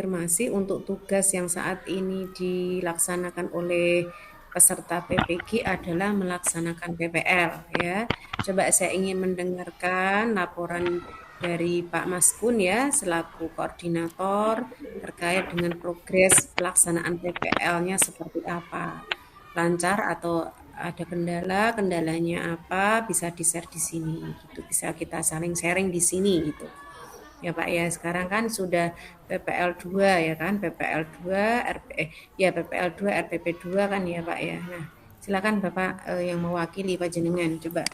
konfirmasi untuk tugas yang saat ini dilaksanakan oleh peserta PPG adalah melaksanakan PPL ya. Coba saya ingin mendengarkan laporan dari Pak Maskun ya selaku koordinator terkait dengan progres pelaksanaan PPL-nya seperti apa. Lancar atau ada kendala, kendalanya apa, bisa di-share di sini gitu. Bisa kita saling sharing di sini gitu. Ya Pak ya, sekarang kan sudah PPL 2 ya kan, PPL 2, ya PPL 2, RPP 2 kan ya Pak ya. Nah, silakan Bapak yang mewakili Panjenengan coba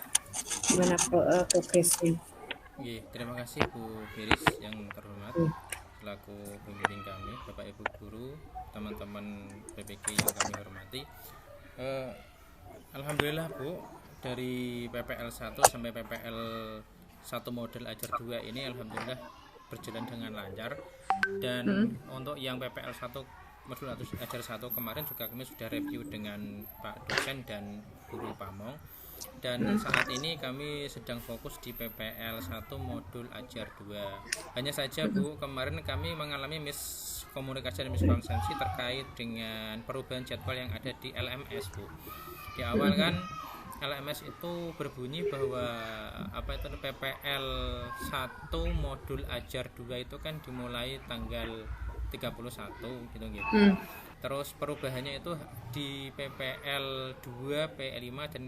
gimana progresnya. Oke, terima kasih Bu Feris yang terhormat selaku pembimbing kami, Bapak Ibu guru, teman-teman PPG yang kami hormati. Eh, Alhamdulillah Bu, dari PPL 1 sampai PPL 1 model ajar 2 ini alhamdulillah berjalan dengan lancar. Dan untuk yang PPL 1 modul ajar 1 kemarin juga kami sudah review dengan Pak dosen dan guru Pamong. Dan saat ini kami sedang fokus di PPL 1 modul ajar 2. Hanya saja Bu, kemarin kami mengalami miskomunikasi dan miskonsepsi terkait dengan perubahan jadwal yang ada di LMS Bu. Di awal kan LMS itu berbunyi bahwa PPL 1 modul ajar 2 itu kan dimulai tanggal 31 gitu. Terus perubahannya itu di PPL 2, PL5 dan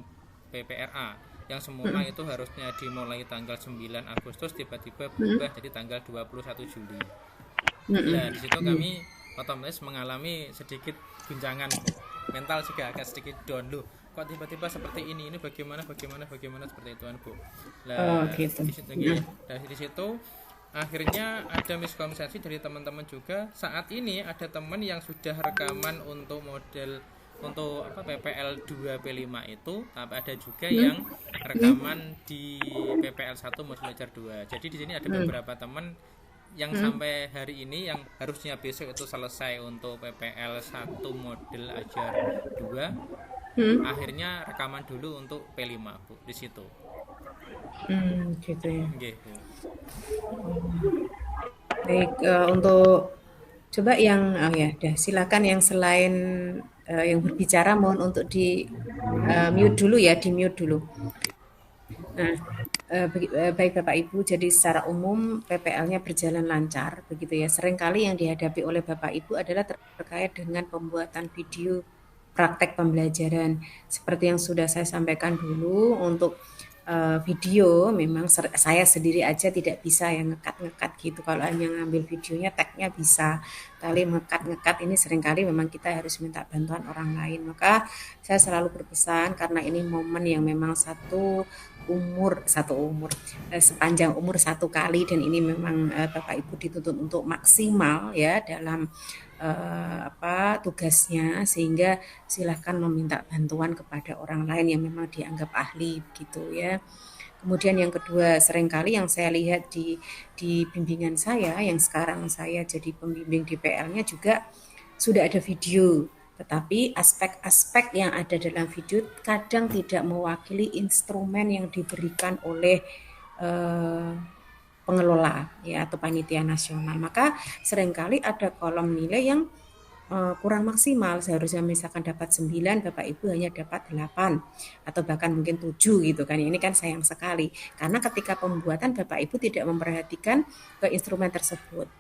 PPRA yang semula itu harusnya dimulai tanggal 9 Agustus tiba-tiba berubah jadi tanggal 21 Juli. Nah, di situ kami otomatis mengalami sedikit guncangan mental juga agak sedikit down loh. Kok tiba-tiba seperti ini bagaimana seperti itu Bu. Oh Lah gitu. di situ dari situ akhirnya ada miskomunikasi dari teman-teman juga. Saat ini ada teman yang sudah rekaman untuk model untuk PPL 2 P5 itu, tapi ada juga yang rekaman di PPL 1 modul ajar 2. Jadi di sini ada beberapa teman yang sampai hari ini yang harusnya besok itu selesai untuk PPL 1 model ajar 2, akhirnya rekaman dulu untuk P5 Bu di situ. Gitu ya. Nggih, Bu. Baik, untuk coba yang ya udah silakan yang selain yang berbicara mohon untuk di mute dulu ya, di mute dulu. Nah, baik Bapak Ibu, jadi secara umum PPL-nya berjalan lancar, begitu ya. Seringkali yang dihadapi oleh Bapak Ibu adalah terkait dengan pembuatan video praktek pembelajaran. Seperti yang sudah saya sampaikan dulu, untuk video memang saya sendiri aja tidak bisa yang ngekat-ngekat gitu. Kalau hanya ngambil videonya, tagnya bisa. Kali ngekat-ngekat ini seringkali memang kita harus minta bantuan orang lain. Maka saya selalu berpesan karena ini momen yang memang satu umur sepanjang umur satu kali dan ini memang Bapak Ibu dituntut untuk maksimal ya dalam tugasnya sehingga silahkan meminta bantuan kepada orang lain yang memang dianggap ahli begitu ya. Kemudian yang kedua, seringkali yang saya lihat di bimbingan saya, yang sekarang saya jadi pembimbing DPL-nya juga sudah ada video. Tetapi aspek-aspek yang ada dalam video kadang tidak mewakili instrumen yang diberikan oleh eh, pengelola ya atau panitia nasional. Maka seringkali ada kolom nilai yang kurang maksimal. Seharusnya misalkan dapat 9, Bapak Ibu hanya dapat 8 atau bahkan mungkin 7 gitu kan. Ini kan sayang sekali. Karena ketika pembuatan Bapak Ibu tidak memperhatikan ke instrumen tersebut.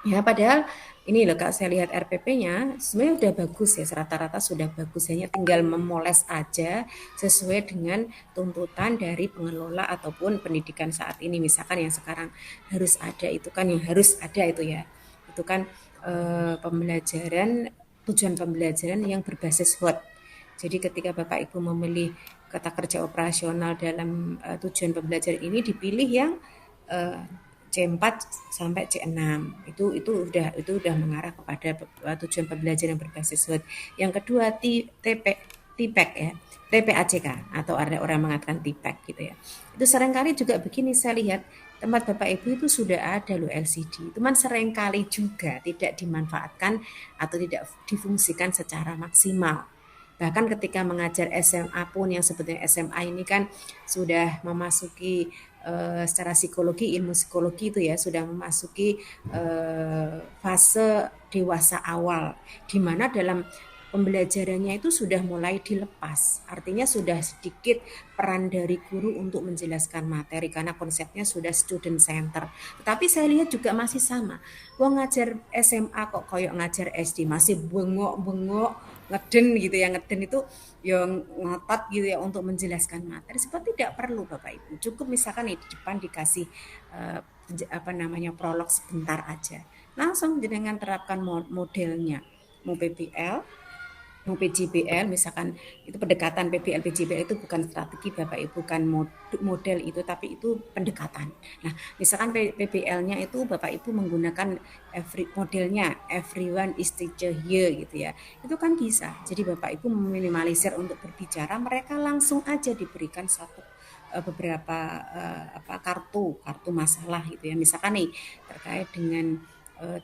Ya, padahal ini loh Kak, saya lihat RPP-nya sebenarnya udah bagus ya, rata-rata sudah bagus, hanya tinggal memoles aja sesuai dengan tuntutan dari pengelola ataupun pendidikan saat ini. Misalkan yang sekarang harus ada itu kan yang harus ada itu ya. Itu kan tujuan pembelajaran yang berbasis HOT. Jadi ketika Bapak Ibu memilih kata kerja operasional dalam tujuan pembelajaran ini dipilih yang eh, C4 sampai C6 itu udah mengarah kepada tujuan pembelajaran yang berbasis SWOT. Yang kedua TPEC ya, TPACK atau ada orang mengatakan TPEC gitu ya. Itu seringkali juga begini saya lihat tempat Bapak Ibu itu sudah ada loh LCD. Cuman seringkali juga tidak dimanfaatkan atau tidak difungsikan secara maksimal. Bahkan ketika mengajar SMA pun yang sebetulnya SMA ini kan sudah memasuki secara psikologi, ilmu psikologi itu ya sudah memasuki fase dewasa awal, di mana dalam pembelajarannya itu sudah mulai dilepas. Artinya sudah sedikit peran dari guru untuk menjelaskan materi karena konsepnya sudah student center. Tetapi saya lihat juga masih sama. Wong ngajar SMA kok koyok ngajar SD, masih bengok-bengok, ngeden gitu ya. Ngeden itu yang ngotot gitu ya untuk menjelaskan materi. Seperti tidak perlu Bapak Ibu. Cukup misalkan di depan dikasih eh, apa namanya prolog sebentar aja. Langsung dengan terapkan modelnya. Mau PBL, mau PJBL, misalkan itu pendekatan PBL PJBL itu bukan strategi Bapak Ibu, bukan model itu, tapi itu pendekatan. Nah, misalkan PBL-nya itu Bapak Ibu menggunakan modelnya everyone is teacher here gitu ya. Itu kan bisa. Jadi Bapak Ibu meminimalisir untuk berbicara, mereka langsung aja diberikan satu beberapa kartu masalah gitu ya. Misalkan nih terkait dengan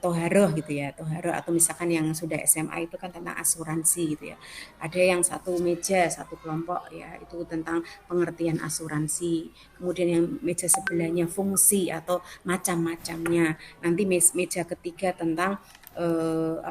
toharoh gitu ya, toharoh, atau misalkan yang sudah SMA itu kan tentang asuransi gitu ya. Ada yang satu meja, satu kelompok ya, itu tentang pengertian asuransi. Kemudian yang meja sebelahnya fungsi atau macam-macamnya. Nanti meja ketiga tentang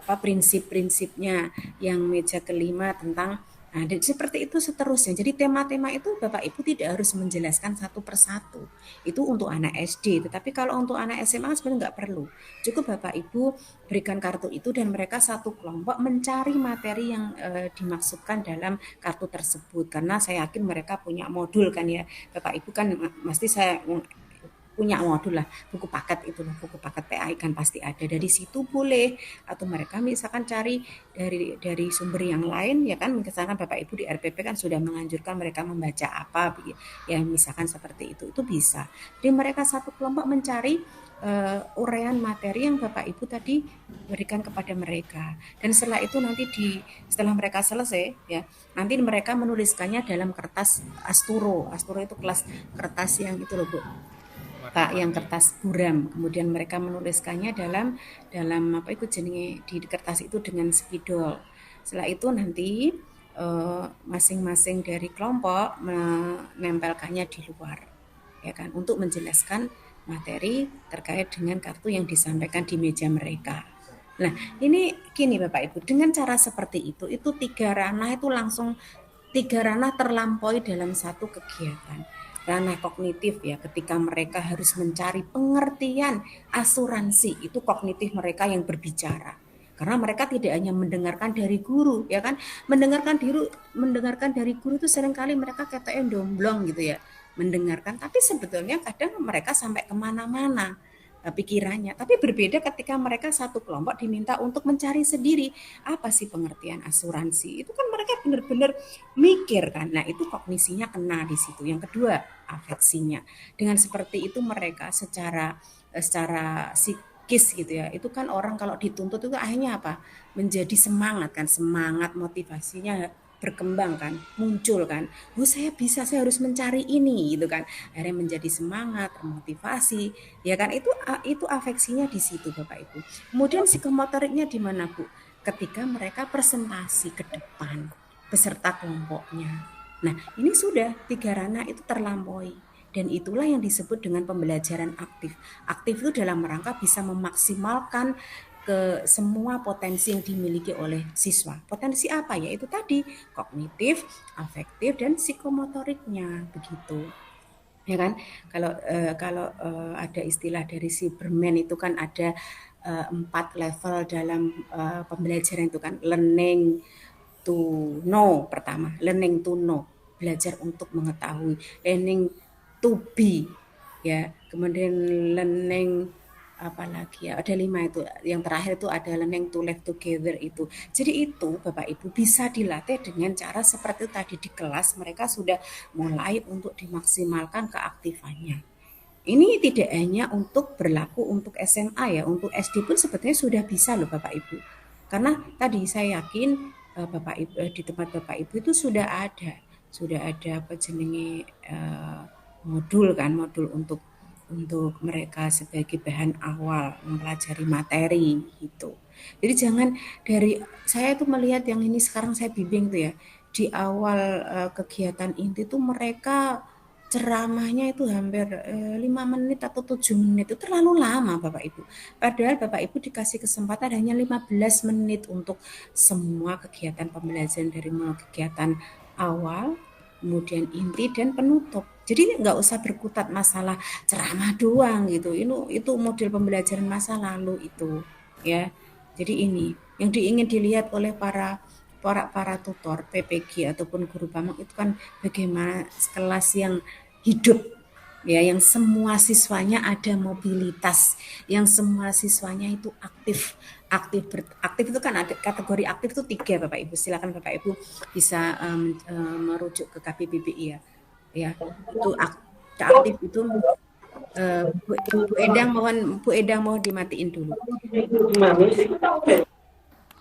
prinsip-prinsipnya. Yang meja kelima tentang. Nah, seperti itu seterusnya. Jadi tema-tema itu Bapak Ibu tidak harus menjelaskan satu persatu. Itu untuk anak SD. Tetapi kalau untuk anak SMA sebenarnya nggak perlu. Cukup Bapak Ibu berikan kartu itu dan mereka satu kelompok mencari materi yang dimaksudkan dalam kartu tersebut. Karena saya yakin mereka punya modul kan ya. Bapak Ibu kan pasti saya punya modul lah, buku paket itu loh, buku paket PAI kan pasti ada, dari situ boleh. Atau mereka misalkan cari dari sumber yang lain ya kan, misalkan Bapak Ibu di RPP kan sudah menganjurkan mereka membaca apa ya, misalkan seperti itu bisa. Jadi mereka satu kelompok mencari uraian materi yang Bapak Ibu tadi berikan kepada mereka, dan setelah itu nanti setelah mereka selesai ya, nanti mereka menuliskannya dalam kertas asturo. Asturo itu kelas kertas yang itu loh Bu, Kak, yang Warna-warni. kertas buram. Kemudian mereka menuliskannya dalam dalam apa itu jenenge, di kertas itu dengan spidol. Setelah itu nanti masing-masing dari kelompok menempelkannya di luar, ya kan, untuk menjelaskan materi terkait dengan kartu yang disampaikan di meja mereka. Nah, ini gini Bapak Ibu, dengan cara seperti itu tiga ranah itu langsung, tiga ranah terlampaui dalam satu kegiatan. Ranah kognitif ya, ketika mereka harus mencari pengertian asuransi, itu kognitif mereka yang berbicara. Karena mereka tidak hanya mendengarkan dari guru, ya kan? Mendengarkan dari guru itu seringkali mereka katanya domblong gitu ya, mendengarkan. Tapi sebetulnya kadang mereka sampai kemana-mana pikirannya. Tapi berbeda ketika mereka satu kelompok diminta untuk mencari sendiri apa sih pengertian asuransi. Itu kan mereka benar-benar mikir kan. Nah, itu kognisinya kena di situ. Yang kedua, afeksinya. Dengan seperti itu mereka secara psikis gitu ya. Itu kan orang kalau dituntut itu akhirnya apa? Menjadi semangat kan, semangat motivasinya berkembang kan, muncul kan, oh saya bisa, saya harus mencari ini gitu kan, akhirnya menjadi semangat, termotivasi, ya kan, itu afeksinya di situ Bapak Ibu. Kemudian psikomotoriknya di mana Bu? Ketika mereka presentasi ke depan beserta kelompoknya. Nah, ini sudah tiga ranah itu terlampaui. Dan itulah yang disebut dengan pembelajaran aktif. Aktif itu dalam rangka bisa memaksimalkan ke semua potensi yang dimiliki oleh siswa. Potensi apa? Yaitu tadi kognitif, afektif, dan psikomotoriknya begitu. Ya kan? Kalau ada istilah dari si Berman itu kan ada 4 level dalam pembelajaran itu kan, learning to know pertama, learning to know, belajar untuk mengetahui, learning to be, ya, kemudian learning apa lagi ya, ada 5 itu, yang terakhir itu ada learning to live together itu. Jadi itu Bapak Ibu bisa dilatih dengan cara seperti itu tadi, di kelas mereka sudah mulai untuk dimaksimalkan keaktifannya. Ini tidak hanya untuk berlaku untuk SMA ya, untuk SD pun sebetulnya sudah bisa loh Bapak Ibu. Karena tadi saya yakin Bapak Ibu di tempat Bapak Ibu itu sudah ada apa jenenge modul kan, modul untuk mereka sebagai bahan awal mempelajari materi gitu. Jadi jangan dari saya itu melihat yang ini sekarang saya bimbing tuh ya, di awal kegiatan inti tuh mereka ceramahnya itu hampir 5 menit atau 7 menit, itu terlalu lama Bapak Ibu. Padahal Bapak Ibu dikasih kesempatan hanya 15 menit untuk semua kegiatan pembelajaran dari mulai kegiatan awal, kemudian inti dan penutup. Jadi nggak usah berkutat masalah ceramah doang gitu. Itu model pembelajaran masa lalu itu ya. Jadi ini yang ingin dilihat oleh para para para tutor PPG ataupun guru pamong itu kan bagaimana kelas yang hidup ya, yang semua siswanya ada mobilitas, yang semua siswanya itu aktif. Aktif itu kan ada kategori aktif itu 3 Bapak Ibu. Silakan Bapak Ibu bisa merujuk ke KBBI ya. Ya, itu aktif itu Bu Edang mohon dimatiin dulu.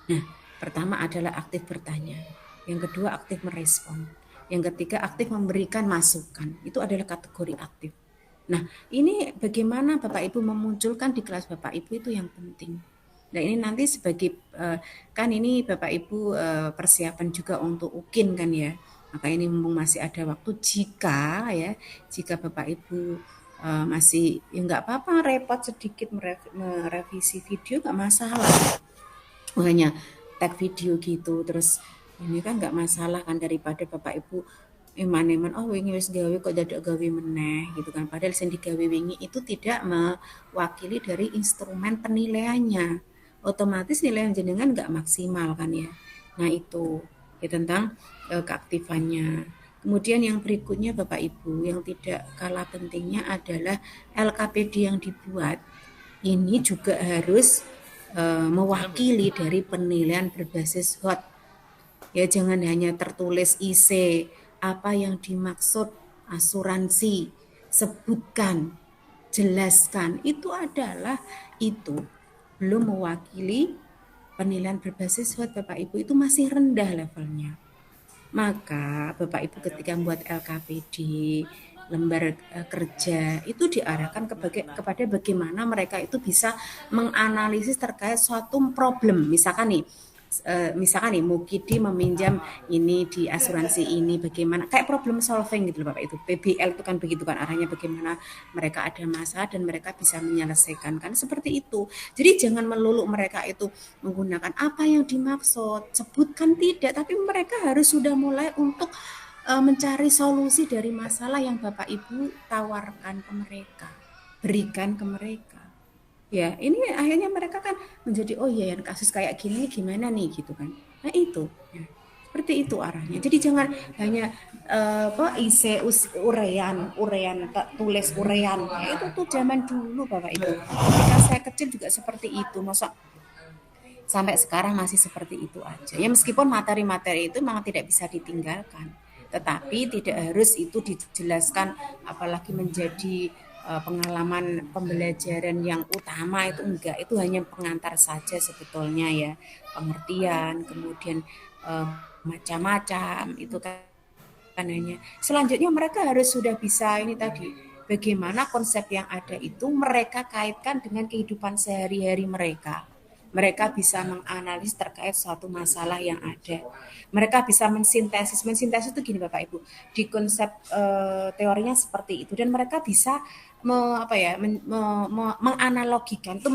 Nah, pertama adalah aktif bertanya, yang kedua aktif merespon, yang ketiga aktif memberikan masukan. Itu adalah kategori aktif. Nah, ini bagaimana Bapak Ibu memunculkan di kelas Bapak Ibu itu yang penting. Nah, ini nanti sebagai kan ini Bapak Ibu persiapan juga untuk UKIN kan ya. Maka ini mumpung masih ada waktu, jika Bapak Ibu masih ya nggak apa-apa repot sedikit merevisi video nggak masalah. Makanya tag video gitu terus ini kan nggak masalah kan, daripada Bapak Ibu eman-eman oh wingi wis gawe kok dadak gawe meneh gitu kan, padahal sing digawe wingi itu tidak mewakili dari instrumen penilaiannya, otomatis nilai jenengan nggak maksimal kan ya. Nah itu ya tentang keaktifannya. Kemudian yang berikutnya Bapak Ibu yang tidak kalah pentingnya adalah LKPD yang dibuat ini juga harus mewakili dari penilaian berbasis HOT. Ya jangan hanya tertulis IC, apa yang dimaksud asuransi, sebutkan, jelaskan. Itu adalah itu belum mewakili penilaian berbasis HOT Bapak Ibu, itu masih rendah levelnya. Maka Bapak Ibu ketika membuat LKPD, lembar kerja itu diarahkan kepada bagaimana mereka itu bisa menganalisis terkait suatu problem. Misalkan nih Mukidi meminjam ini di asuransi ini, bagaimana kayak problem solving gitu loh Bapak itu. PBL itu kan begitu kan arahnya, bagaimana mereka ada masalah dan mereka bisa menyelesaikan kan seperti itu. Jadi jangan melulu mereka itu menggunakan apa yang dimaksud, sebutkan tidak, tapi mereka harus sudah mulai untuk mencari solusi dari masalah yang Bapak Ibu tawarkan ke mereka, berikan ke mereka. Ya, ini akhirnya mereka kan menjadi oh iya yang kasus kayak gini gimana nih gitu kan. Nah itu, ya. Seperti itu arahnya. Jadi jangan hanya isi urean, tulis urean. Ya, itu tuh zaman dulu Bapak Ibu. Ketika saya kecil juga seperti itu. Masa sampai sekarang masih seperti itu aja. Ya meskipun materi-materi itu memang tidak bisa ditinggalkan, tetapi tidak harus itu dijelaskan, apalagi menjadi pengalaman pembelajaran yang utama itu enggak, itu hanya pengantar saja sebetulnya ya, pengertian, kemudian macam-macam itu kan hanya. Selanjutnya mereka harus sudah bisa ini tadi, bagaimana konsep yang ada itu mereka kaitkan dengan kehidupan sehari-hari mereka. Mereka bisa menganalisis terkait suatu masalah yang ada. Mereka bisa mensintesis. Mensintesis itu gini Bapak Ibu. Di konsep teorinya seperti itu dan mereka bisa menganalogikan itu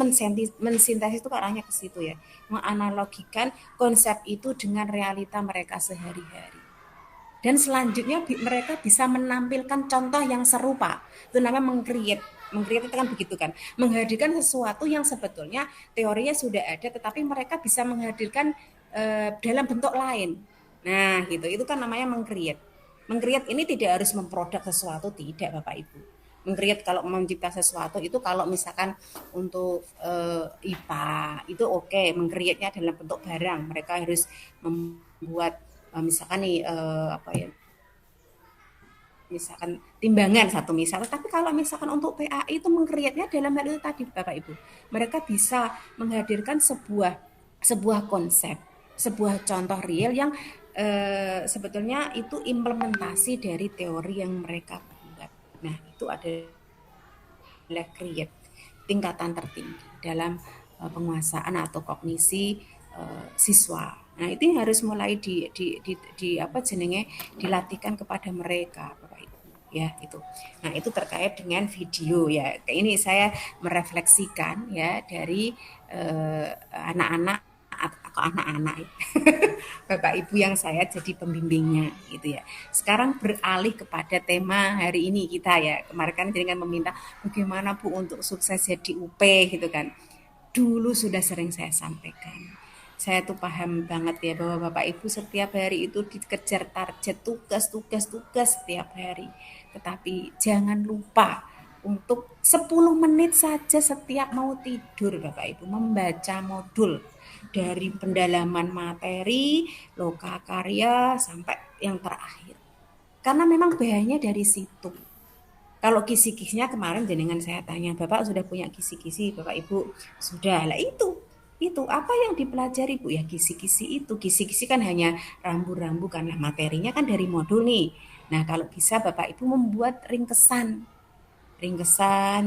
mensintesis itu arahnya ke situ ya. Menganalogikan konsep itu dengan realita mereka sehari-hari. Dan selanjutnya mereka bisa menampilkan contoh yang serupa. Itu namanya meng-create. Meng-create itu kan begitu kan. Menghadirkan sesuatu yang sebetulnya teorinya sudah ada, tetapi mereka bisa menghadirkan dalam bentuk lain. Nah gitu, itu kan namanya meng-create. Meng-create ini tidak harus memproduk sesuatu, tidak Bapak Ibu. Meng-create kalau mencipta sesuatu itu kalau misalkan untuk IPA itu oke, meng-create-nya dalam bentuk barang. Mereka harus membuat misalkan nih misalkan timbangan satu misal, tapi kalau misalkan untuk PAI itu mengkreatnya dalam hal itu tadi Bapak Ibu, mereka bisa menghadirkan sebuah konsep, sebuah contoh real yang sebetulnya itu implementasi dari teori yang mereka buat. Nah itu adalah create tingkatan tertinggi dalam penguasaan atau kognisi siswa. Nah, itu yang harus mulai di apa jenenge dilatihkan kepada mereka, Bapak Ibu. ya itu. Nah, itu terkait dengan video ya. Ini saya merefleksikan ya dari anak-anak atau anak-anak ya. Bapak Ibu yang saya jadi pembimbingnya gitu ya. Sekarang beralih kepada tema hari ini kita ya. Kemarin kan dengan meminta bagaimana Bu untuk sukses jadi UP gitu kan. Dulu sudah sering saya sampaikan. Saya tuh paham banget ya bahwa Bapak Ibu setiap hari itu dikejar target tugas setiap hari. Tetapi jangan lupa untuk 10 menit saja setiap mau tidur Bapak Ibu membaca modul dari pendalaman materi, loka karya sampai yang terakhir. Karena memang bahayanya dari situ. Kalau kisi-kisinya kemarin jenengan saya tanya, Bapak sudah punya kisi-kisi, Bapak Ibu sudah. Lah itu apa yang dipelajari Bu ya kisi-kisi itu. Kisi-kisi kan hanya rambu-rambu karena materinya kan dari modul nih. Nah, kalau bisa Bapak Ibu membuat ringkesan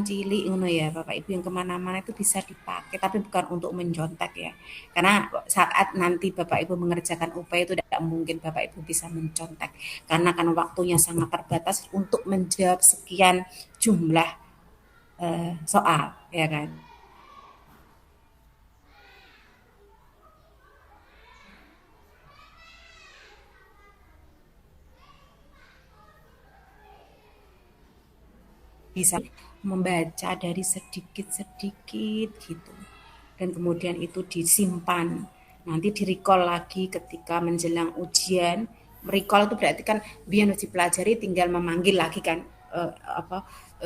cilik ngono ya Bapak Ibu yang kemana-mana itu bisa dipakai tapi bukan untuk mencontek ya karena saat nanti Bapak Ibu mengerjakan upaya itu tidak mungkin Bapak Ibu bisa mencontek karena kan waktunya sangat terbatas untuk menjawab sekian jumlah soal ya kan. Bisa membaca dari sedikit-sedikit gitu. Dan kemudian itu disimpan. Nanti di-recall lagi ketika menjelang ujian. Recall itu berarti kan biar dipelajari tinggal memanggil lagi kan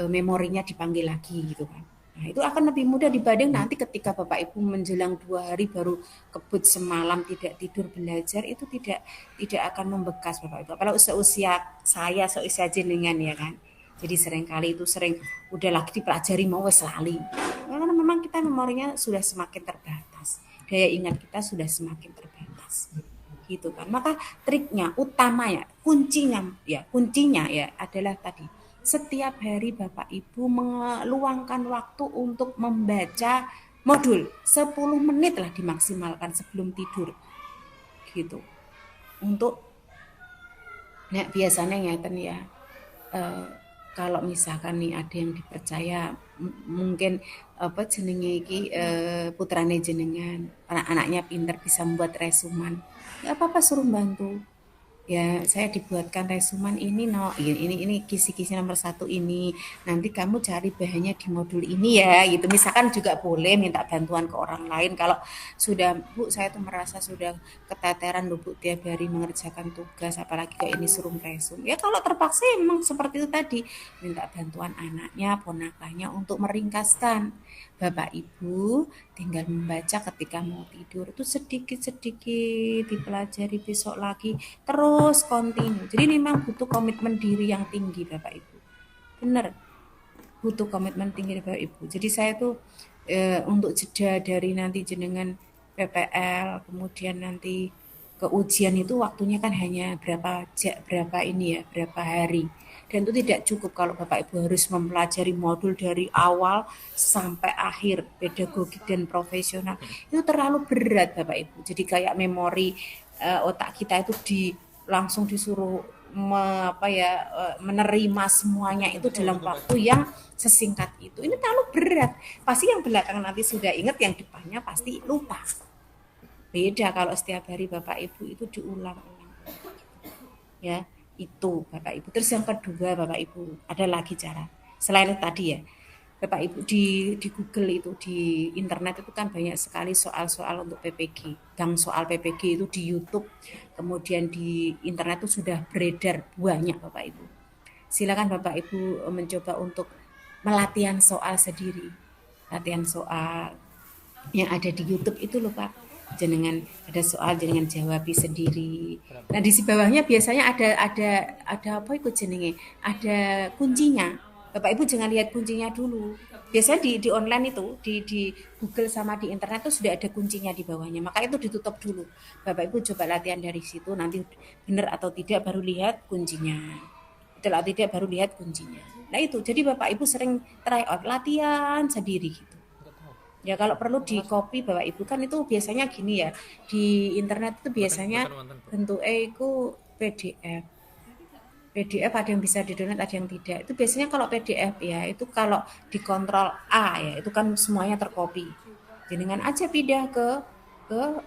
memorinya dipanggil lagi gitu kan. Nah, itu akan lebih mudah dibanding nanti ketika Bapak Ibu menjelang 2 hari baru kebut semalam tidak tidur belajar itu tidak akan membekas Bapak Ibu. Kalau seusia saya, seusia jenengan ya kan. Jadi seringkali itu udah lagi dipelajari mau wes lali. Karena memang kita memorinya sudah semakin terbatas. Daya ingat kita sudah semakin terbatas. Gitu kan. Maka triknya utamanya, kuncinya ya adalah tadi setiap hari Bapak Ibu meluangkan waktu untuk membaca modul 10 menit lah dimaksimalkan sebelum tidur gitu untuk nah biasanya ngeten ya eh, kalau misalkan nih ada yang dipercaya mungkin apa jenenge iki putrane jenengan anak-anaknya pinter bisa membuat resuman nggak apa-apa suruh bantu ya saya dibuatkan resumen ini no ini kisi-kisi nomor satu ini nanti kamu cari bahannya di modul ini ya gitu misalkan juga boleh minta bantuan ke orang lain kalau sudah Bu saya tuh merasa sudah keteteran loh Bu tiap hari mengerjakan tugas apalagi kok ini suruh resum ya kalau terpaksa emang seperti itu tadi minta bantuan anaknya ponakannya untuk meringkaskan Bapak Ibu tinggal membaca ketika mau tidur itu sedikit-sedikit dipelajari besok lagi terus kontinu. Jadi memang butuh komitmen diri yang tinggi Bapak Ibu. Benar, butuh komitmen tinggi Bapak Ibu. Jadi saya tuh untuk jeda dari nanti jenengan PPL, kemudian nanti ke ujian itu waktunya kan hanya berapa ini ya, berapa hari. Dan itu tidak cukup kalau Bapak Ibu harus mempelajari modul dari awal sampai akhir pedagogik dan profesional. Itu terlalu berat Bapak Ibu. Jadi kayak memori otak kita itu langsung disuruh menerima semuanya itu dalam waktu yang sesingkat itu. Ini terlalu berat. Pasti yang belakang nanti sudah ingat, yang depannya pasti lupa. Beda kalau setiap hari Bapak Ibu itu diulang-ulang. Ya, itu Bapak Ibu. Terus yang kedua Bapak Ibu, ada lagi cara. Selain tadi ya, Bapak Ibu di Google itu di internet itu kan banyak sekali soal-soal untuk PPG. Dan soal PPG itu di YouTube, kemudian di internet itu sudah beredar banyak Bapak Ibu. Silakan Bapak Ibu mencoba untuk melatihan soal sendiri. Latihan soal yang ada di YouTube itu loh Pak. Jenengan ada soal jenengan jawabi sendiri. Nah di bawahnya biasanya ada apa ikut jenenge? Ada kuncinya. Bapak Ibu jangan lihat kuncinya dulu. Biasanya di online itu di Google sama di internet itu sudah ada kuncinya di bawahnya. Maka itu ditutup dulu. Bapak Ibu coba latihan dari situ nanti benar atau tidak baru lihat kuncinya. Betul atau tidak baru lihat kuncinya. Nah itu jadi Bapak Ibu sering try out latihan sendiri gitu. Ya kalau perlu di copy Bapak Ibu kan itu biasanya gini ya di internet itu biasanya bentuk itu PDF PDF ada yang bisa di-download, ada yang tidak. Itu biasanya kalau PDF ya, itu kalau dikontrol A ya, itu kan semuanya terkopi. Jenengan aja pindah ke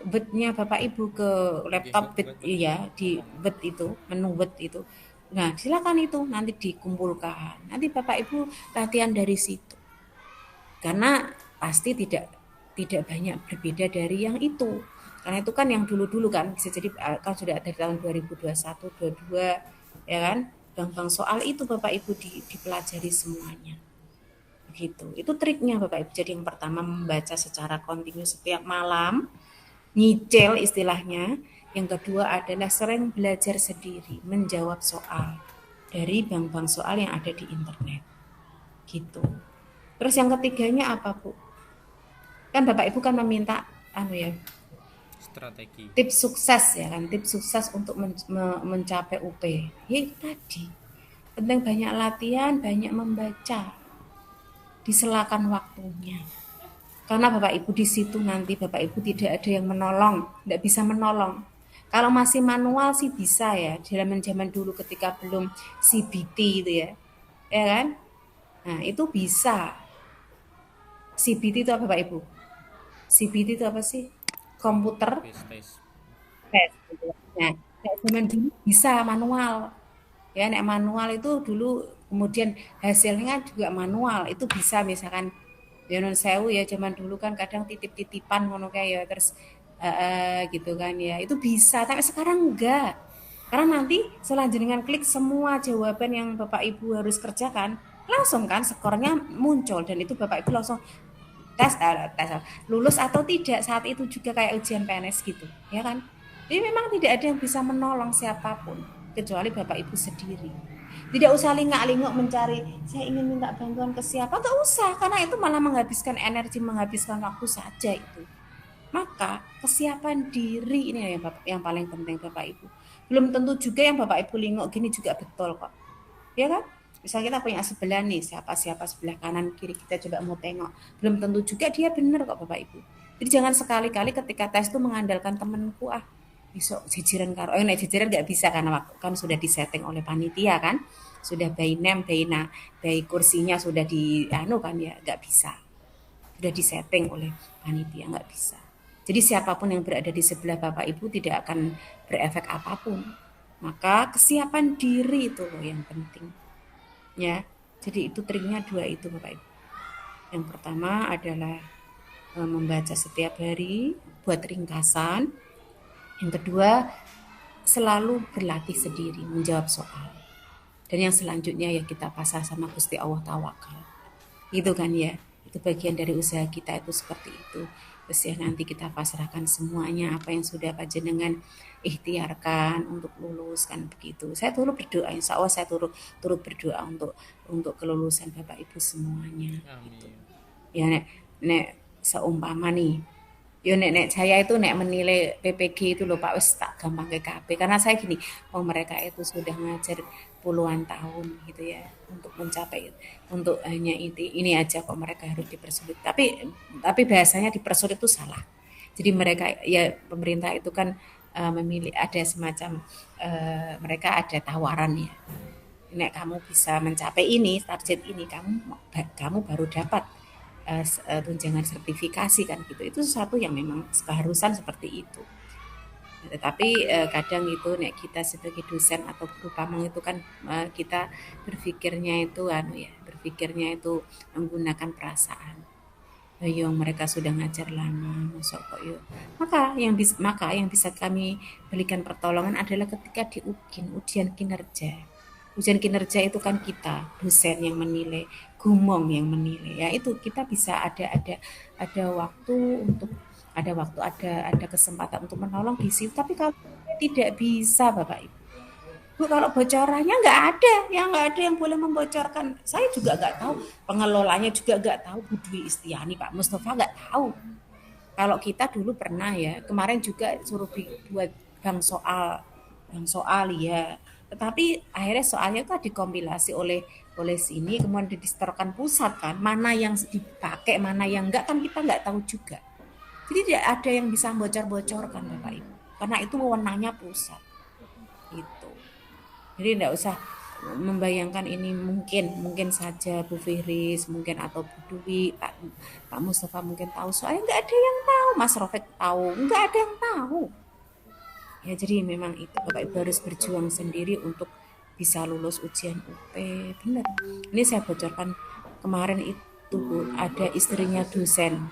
Word-nya Bapak Ibu, ke Nggih laptop Bu, Word mboten. ya, di Word itu, menu Word itu. Nah, silakan itu nanti dikumpulkan. Nanti Bapak Ibu latihan dari situ. Karena pasti tidak banyak berbeda dari yang itu. Karena itu kan yang dulu-dulu kan bisa jadi kan sudah dari tahun 2021, 22 ya kan. Bang-bang soal itu Bapak Ibu dipelajari semuanya. Begitu. Itu triknya Bapak Ibu. Jadi yang pertama membaca secara kontinu setiap malam, nyicil istilahnya. Yang kedua adalah sering belajar sendiri, menjawab soal dari bank-bank soal yang ada di internet. Gitu. Terus yang ketiganya apa, Bu? Kan Bapak Ibu kan meminta anu ya, Strategi. tips sukses ya kan, tips sukses untuk mencapai UP. Ya itu tadi. Penting banyak latihan, banyak membaca, diselakan waktunya. Karena Bapak Ibu di situ nanti Bapak Ibu tidak ada yang menolong, tidak bisa menolong. Kalau masih manual sih bisa ya, zaman-zaman dulu ketika belum CBT itu ya. Ya kan? Nah, itu bisa. CBT itu apa Bapak Ibu? CBT itu apa sih? Computer Komputer based test. tes gitu. Nah, nek zaman dulu bisa manual. Ya, nek manual itu dulu kemudian hasilnya juga manual. Itu bisa misalkan ya non sewu ya zaman dulu kan kadang titip-titipan ngono kayak ya terus gitu kan ya. Itu bisa, tapi sekarang enggak. Karena nanti selanjutnya klik semua jawaban yang Bapak Ibu harus kerjakan, langsung kan skornya muncul dan itu Bapak Ibu langsung tes lulus atau tidak saat itu juga kayak ujian PNS gitu ya kan. Jadi memang tidak ada yang bisa menolong siapapun kecuali Bapak Ibu sendiri. Tidak usah lingak-linguk mencari saya ingin minta bantuan ke siapa, nggak usah karena itu malah menghabiskan energi, menghabiskan waktu saja itu. Maka kesiapan diri ini yang paling penting Bapak Ibu. Belum tentu juga yang Bapak Ibu linguk gini juga betul kok. Ya kan? Misal kita punya sebelah nih, siapa-siapa sebelah kanan kiri kita coba mau tengok. Belum tentu juga dia benar kok Bapak Ibu. Jadi jangan sekali-kali ketika tes itu mengandalkan temanku besok jajaran karo nek jajaran nggak bisa karena waktu kan sudah disetting oleh panitia kan. Sudah by name, by kursinya sudah di anu kan ya, nggak bisa. Sudah disetting oleh panitia, nggak bisa. Jadi siapapun yang berada di sebelah Bapak Ibu tidak akan berefek apapun. Maka kesiapan diri itu loh yang penting. Ya, jadi itu triknya dua itu Bapak Ibu. Yang pertama adalah membaca setiap hari, buat ringkasan. Yang kedua, selalu berlatih sendiri, menjawab soal. Dan yang selanjutnya ya kita pasrah sama Gusti Allah, tawakal. Itu kan ya, itu bagian dari usaha kita itu seperti itu. Terus ya nanti kita pasrahkan semuanya apa yang sudah panjenengan ikhtiarkan untuk lulus kan begitu. Saya turut berdoa, insya Allah saya turut berdoa untuk kelulusan Bapak Ibu semuanya gitu. Amin. Ya nek seumpama nih, yo nek saya itu nek menilai PPG itu loh Pak wis tak gampang ke KB karena saya gini, oh mereka itu sudah ngajar puluhan tahun gitu ya untuk mencapai untuk hanya ini aja kok mereka harus dipersulit. Tapi bahasanya dipersulit itu salah. Jadi mereka ya pemerintah itu kan memilih ada semacam mereka ada tawaran ya. Nek kamu bisa mencapai ini target ini kamu baru dapat tunjangan sertifikasi kan gitu. Itu sesuatu yang memang keharusan seperti itu. Tetapi kadang itu nek kita sebagai dosen atau guru pamong itu kan kita berpikirnya itu berpikirnya itu menggunakan perasaan. Yang mereka sudah ngajar lama, masuk kok yuk. Maka yang bisa kami berikan pertolongan adalah ketika ujian kinerja. Ujian kinerja itu kan kita dosen yang menilai, gumong yang menilai. Ya itu kita bisa ada waktu untuk ada kesempatan untuk menolong di situ. Tapi kalau tidak bisa Bapak Ibu, Bu, kalau bocorannya nggak ada yang boleh membocorkan. Saya juga nggak tahu, pengelolanya juga nggak tahu, Bu Dwi Istiani, Pak Mustafa nggak tahu. Kalau kita dulu pernah ya, kemarin juga suruh buat bang soal ya. Tetapi akhirnya soalnya kan dikompilasi oleh sini, kemudian disetorkan pusat kan. Mana yang dipakai, mana yang enggak kan kita nggak tahu juga. Jadi tidak ada yang bisa bocor-bocorkan Bapak Ibu. Karena itu wewenangnya pusat. Gitu. Jadi tidak usah membayangkan ini mungkin saja Bu Firis mungkin atau Bu Dwi Pak Mustafa mungkin tahu soalnya nggak ada yang tahu Mas Rofik tahu nggak ada yang tahu ya jadi memang itu Bapak Ibu harus berjuang sendiri untuk bisa lulus ujian UP benar ini saya bocorkan kemarin itu Bu ada istrinya dosen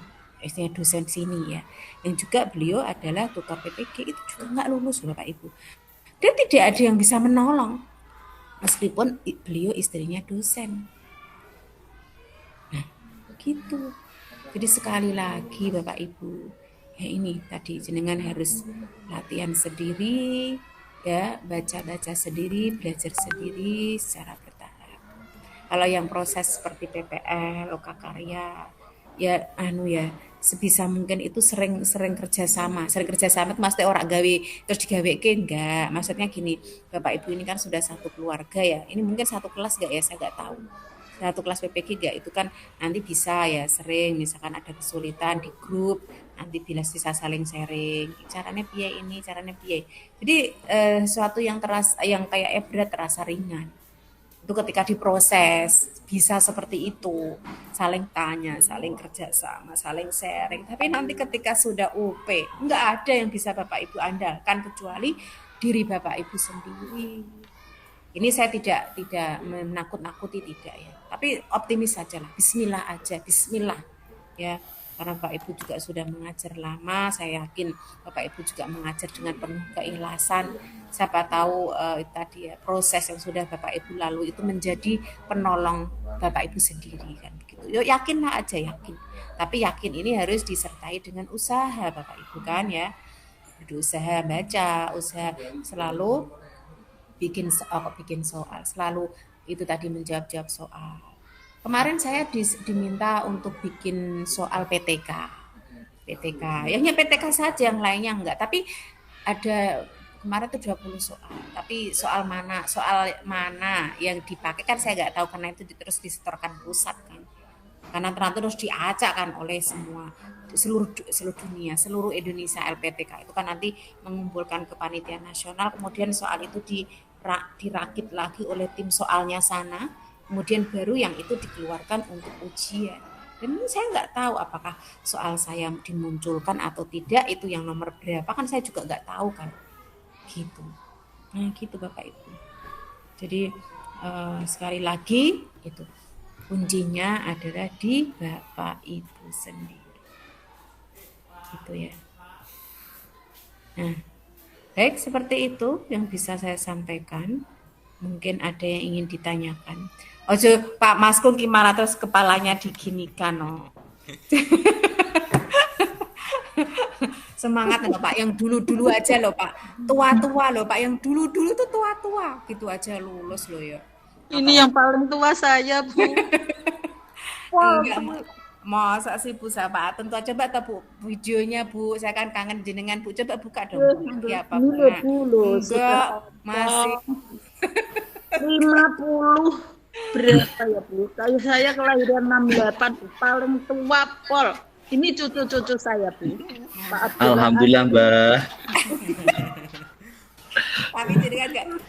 sini ya yang juga beliau adalah tutor PPG itu juga nggak lulus Bapak Ibu dan tidak ada yang bisa menolong meskipun beliau istrinya dosen. Nah, begitu. Jadi sekali lagi Bapak Ibu, ya ini tadi jenengan harus latihan sendiri, ya baca-baca sendiri, belajar sendiri secara bertahap. Kalau yang proses seperti PPL, Loka Karya, ya ya sebisa mungkin itu sering kerjasama itu maksudnya orang gawe terus digawe ke enggak maksudnya gini bapak ibu ini kan sudah satu keluarga ya ini mungkin satu kelas enggak ya saya enggak tahu satu kelas PPG enggak itu kan nanti bisa ya sering misalkan ada kesulitan di grup nanti bisa saling sharing caranya piye ini caranya piye jadi sesuatu yang yang kayak berat terasa ringan itu ketika diproses bisa seperti itu saling tanya saling kerjasama saling sharing tapi nanti ketika sudah UP nggak ada yang bisa bapak ibu andalkan kecuali diri bapak ibu sendiri ini saya tidak menakut-nakuti tidak ya tapi optimis saja lah Bismillah aja Bismillah ya karena Bapak Ibu juga sudah mengajar lama, saya yakin Bapak Ibu juga mengajar dengan penuh keikhlasan. Siapa tahu tadi ya proses yang sudah Bapak Ibu lalui itu menjadi penolong Bapak Ibu sendiri kan begitu. Yuk yakinlah aja yakin. Tapi yakin ini harus disertai dengan usaha Bapak Ibu kan ya. Usaha baca, usaha selalu bikin soal, selalu itu tadi menjawab soal. Kemarin saya diminta untuk bikin soal PTK. PTK. Ya hanya PTK saja yang lainnya enggak, tapi ada kemarin tuh 20 soal. Tapi soal mana yang dipakai kan saya enggak tahu karena itu terus disetorkan pusat kan. Karena terus diacak kan oleh seluruh dunia, seluruh Indonesia LPTK itu kan nanti mengumpulkan ke panitia nasional, kemudian soal itu dirakit lagi oleh tim soalnya sana kemudian baru yang itu dikeluarkan untuk ujian dan saya nggak tahu apakah soal saya dimunculkan atau tidak itu yang nomor berapa kan saya juga nggak tahu kan gitu nah gitu Bapak Ibu jadi sekali lagi itu kuncinya adalah di Bapak Ibu sendiri gitu ya nah baik seperti itu yang bisa saya sampaikan mungkin ada yang ingin ditanyakan Ojo Pak Maskung gimana terus kepalanya diginikan no. Semangat loh Pak yang dulu-dulu aja loh Pak. Tua-tua loh Pak yang dulu-dulu tuh tua-tua gitu aja lulus loh ya. Ini yang paling tua saya, Bu. Wah, Enggak masa sih Bu Sapa tentu aja Mbak Bu videonya Bu saya kan kangen jenengan Bu coba buka dong Bu ya apa Bu nah, enggak masih 50 berapa ya Bu? Saya kelahiran 68 paling tua pol. Ini cucu-cucu saya Bu. Pak Alhamdulillah Mbak.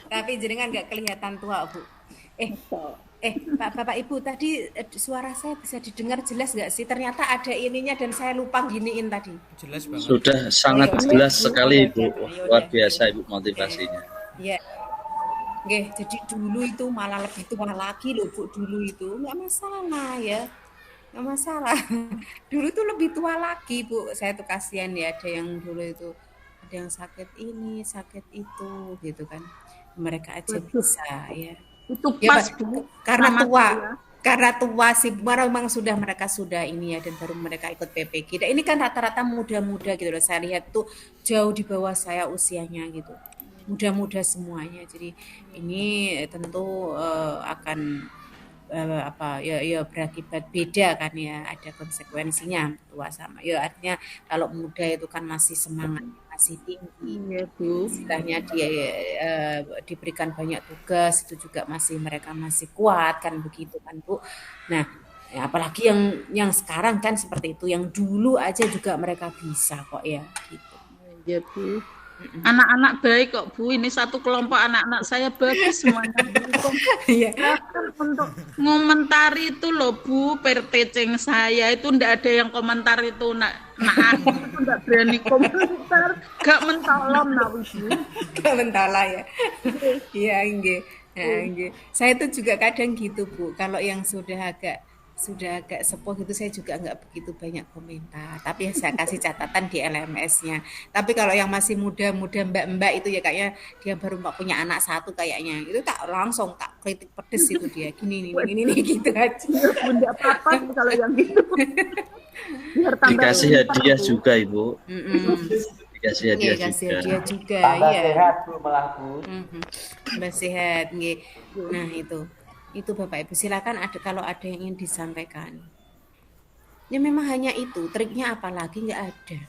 tapi jenengan nggak kelihatan tua Bu. Bapak Ibu tadi suara saya bisa didengar jelas nggak sih? Ternyata ada ininya dan saya lupa giniin tadi. Jelas banget. Sudah sangat jelas sekali Ibu. Luar biasa Ibu motivasinya. Iya. Oke, jadi dulu itu malah lebih tua lagi loh Bu dulu itu nggak masalah ya nggak masalah dulu tuh lebih tua lagi Bu saya tuh kasihan ya ada yang dulu itu ada yang sakit ini sakit itu gitu kan mereka aja bisa ya itu ya pas Bu karena tua sih memang mereka sudah ini ya dan baru mereka ikut PPG dan ini kan rata-rata muda-muda gitu loh saya lihat tuh jauh di bawah saya usianya gitu muda-muda semuanya. Jadi ini tentu akan berakibat beda kan ya, ada konsekuensinya tua sama. Ya artinya kalau muda itu kan masih semangat, masih tinggi. Iya, Bu. Istilahnya dia diberikan banyak tugas itu juga mereka masih kuat kan begitu kan Bu. Nah, ya, apalagi yang sekarang kan seperti itu, yang dulu aja juga mereka bisa kok ya gitu. Iya, Bu. Anak-anak baik kok Bu, ini satu kelompok anak-anak saya bagus semuanya dukung. Iya. Bahkan untuk ngomentari itu loh Bu, perteceng saya itu ndak ada yang komentar itu nak aku itu ndak berani komentar, gak mentolong nah Bu. Gak mentala ya. Iya, nggih. Nah, nggih. Saya tuh juga kadang gitu, Bu. Kalau yang sudah agak sepuh gitu saya juga nggak begitu banyak komentar. Tapi ya saya kasih catatan di LMS-nya. Tapi kalau yang masih muda-muda mbak-mbak itu ya kayaknya dia baru punya anak satu kayaknya. Itu tak langsung tak kritik pedes itu dia. Gini ini nih gitu aja. Ya Bu, ndak apa-apa sih kalau yang gitu. Biar tambah Dikasih pintar hadiah Bu. juga Ibu. Mm-mm. Dikasih Nggih, hadiah kasih juga. hadiah juga, Tambah iya. sehat Bu malah Bu. Mhm. Tambah sehat, nggih. Nah, itu. Itu Bapak Ibu, silakan ada kalau ada yang ingin disampaikan. Ya memang hanya itu, triknya apalagi nggak ada.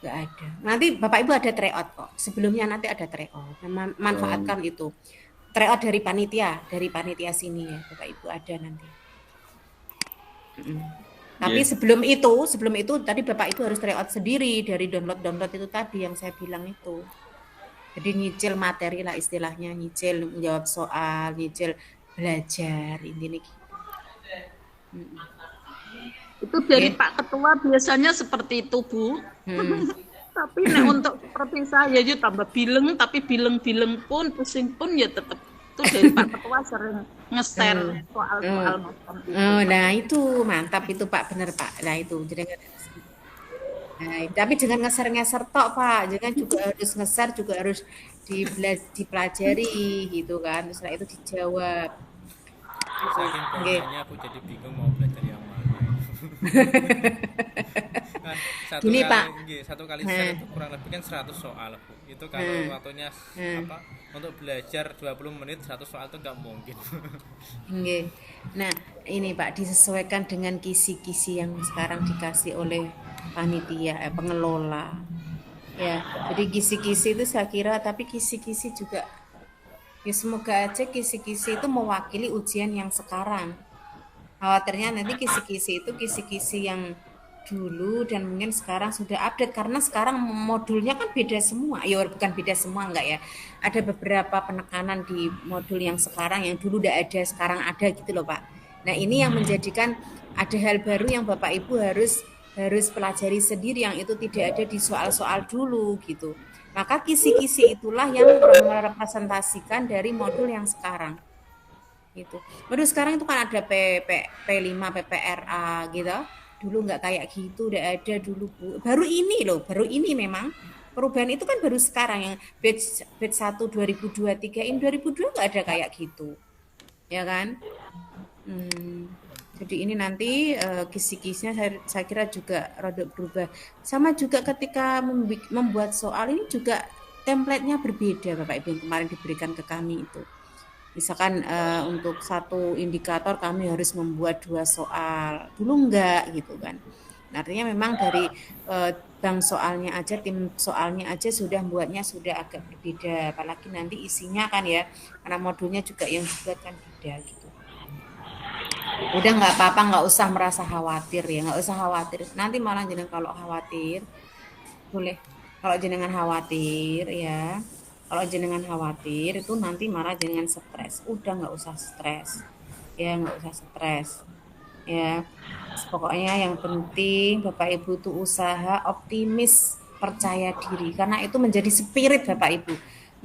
Nggak ada. Nanti Bapak Ibu ada tryout kok. Sebelumnya nanti ada tryout. Manfaatkan itu. Tryout dari panitia sini ya, Bapak Ibu ada nanti. Tapi Iya. sebelum itu tadi Bapak Ibu harus tryout sendiri dari download itu tadi yang saya bilang itu. Jadi nyicil materi lah istilahnya, nyicil menjawab soal, nyicil belajar intinya gitu. Itu dari Oke. Pak Ketua biasanya seperti itu Bu. Hmm. Tapi nek untuk seperti saya ya tambah bileng, tapi bileng-bileng pun pusing pun ya tetap itu dari Pak Ketua sering nge-share soal-soal macam itu. Oh, nah itu mantap itu Pak, bener Pak. Nah itu jadi nah, tapi jangan ngeser-ngeser tok Pak, jangan juga harus ngeser juga harus dipelajari gitu kan. Setelah itu dijawab gitu. Saking Oke. banyaknya aku jadi bingung mau belajar yang mana. Kan satu Gini kali Pak. nggih, satu kali share Nah, itu kurang lebih kan 100 soal, Bu. Itu kalau waktunya nah. apa untuk belajar 20 menit 100 soal itu nggak mungkin. Nggih. Nah, ini Pak disesuaikan dengan kisi-kisi yang sekarang dikasih oleh panitia, pengelola. Ya, jadi kisi-kisi itu saya kira, tapi kisi-kisi juga, ya semoga aja kisi-kisi itu mewakili ujian yang sekarang. Khawatirnya nanti kisi-kisi itu kisi-kisi yang dulu dan mungkin sekarang sudah update karena sekarang modulnya kan beda semua. Ya bukan beda semua enggak ya. Ada beberapa penekanan di modul yang sekarang yang dulu udah ada sekarang ada gitu loh Pak. Nah, ini yang menjadikan ada hal baru yang Bapak Ibu harus harus pelajari sendiri yang itu tidak ada di soal-soal dulu gitu. Maka kisi-kisi itulah yang merepresentasikan dari modul yang sekarang gitu. Baru sekarang itu kan ada P5, PPRA gitu. Dulu nggak kayak gitu, udah ada dulu Bu. Baru ini loh, baru ini memang perubahan itu kan baru sekarang yang batch 1 2023 ini 2002 nggak ada kayak gitu. Ya kan? Hmm, jadi ini nanti kisi-kisinya saya kira juga rada berubah. Sama juga ketika membuat soal ini juga template-nya berbeda Bapak Ibu yang kemarin diberikan ke kami itu. Misalkan untuk satu indikator kami harus membuat 2 soal, dulu enggak gitu kan. Nah, artinya memang dari bank soalnya aja, tim soalnya aja sudah buatnya sudah agak berbeda, apalagi nanti isinya kan ya, karena modulnya juga yang dibuat kan beda gitu. Udah nggak apa-apa, nggak usah merasa khawatir ya, nggak usah khawatir. Nanti malah jenengan kalau khawatir, boleh. Kalau jenengan khawatir ya, kalau jenengan khawatir itu nanti malah jenengan stres. Udah nggak usah stres, ya nggak usah stres. Ya, pokoknya yang penting Bapak Ibu tuh usaha optimis, percaya diri, karena itu menjadi spirit Bapak Ibu.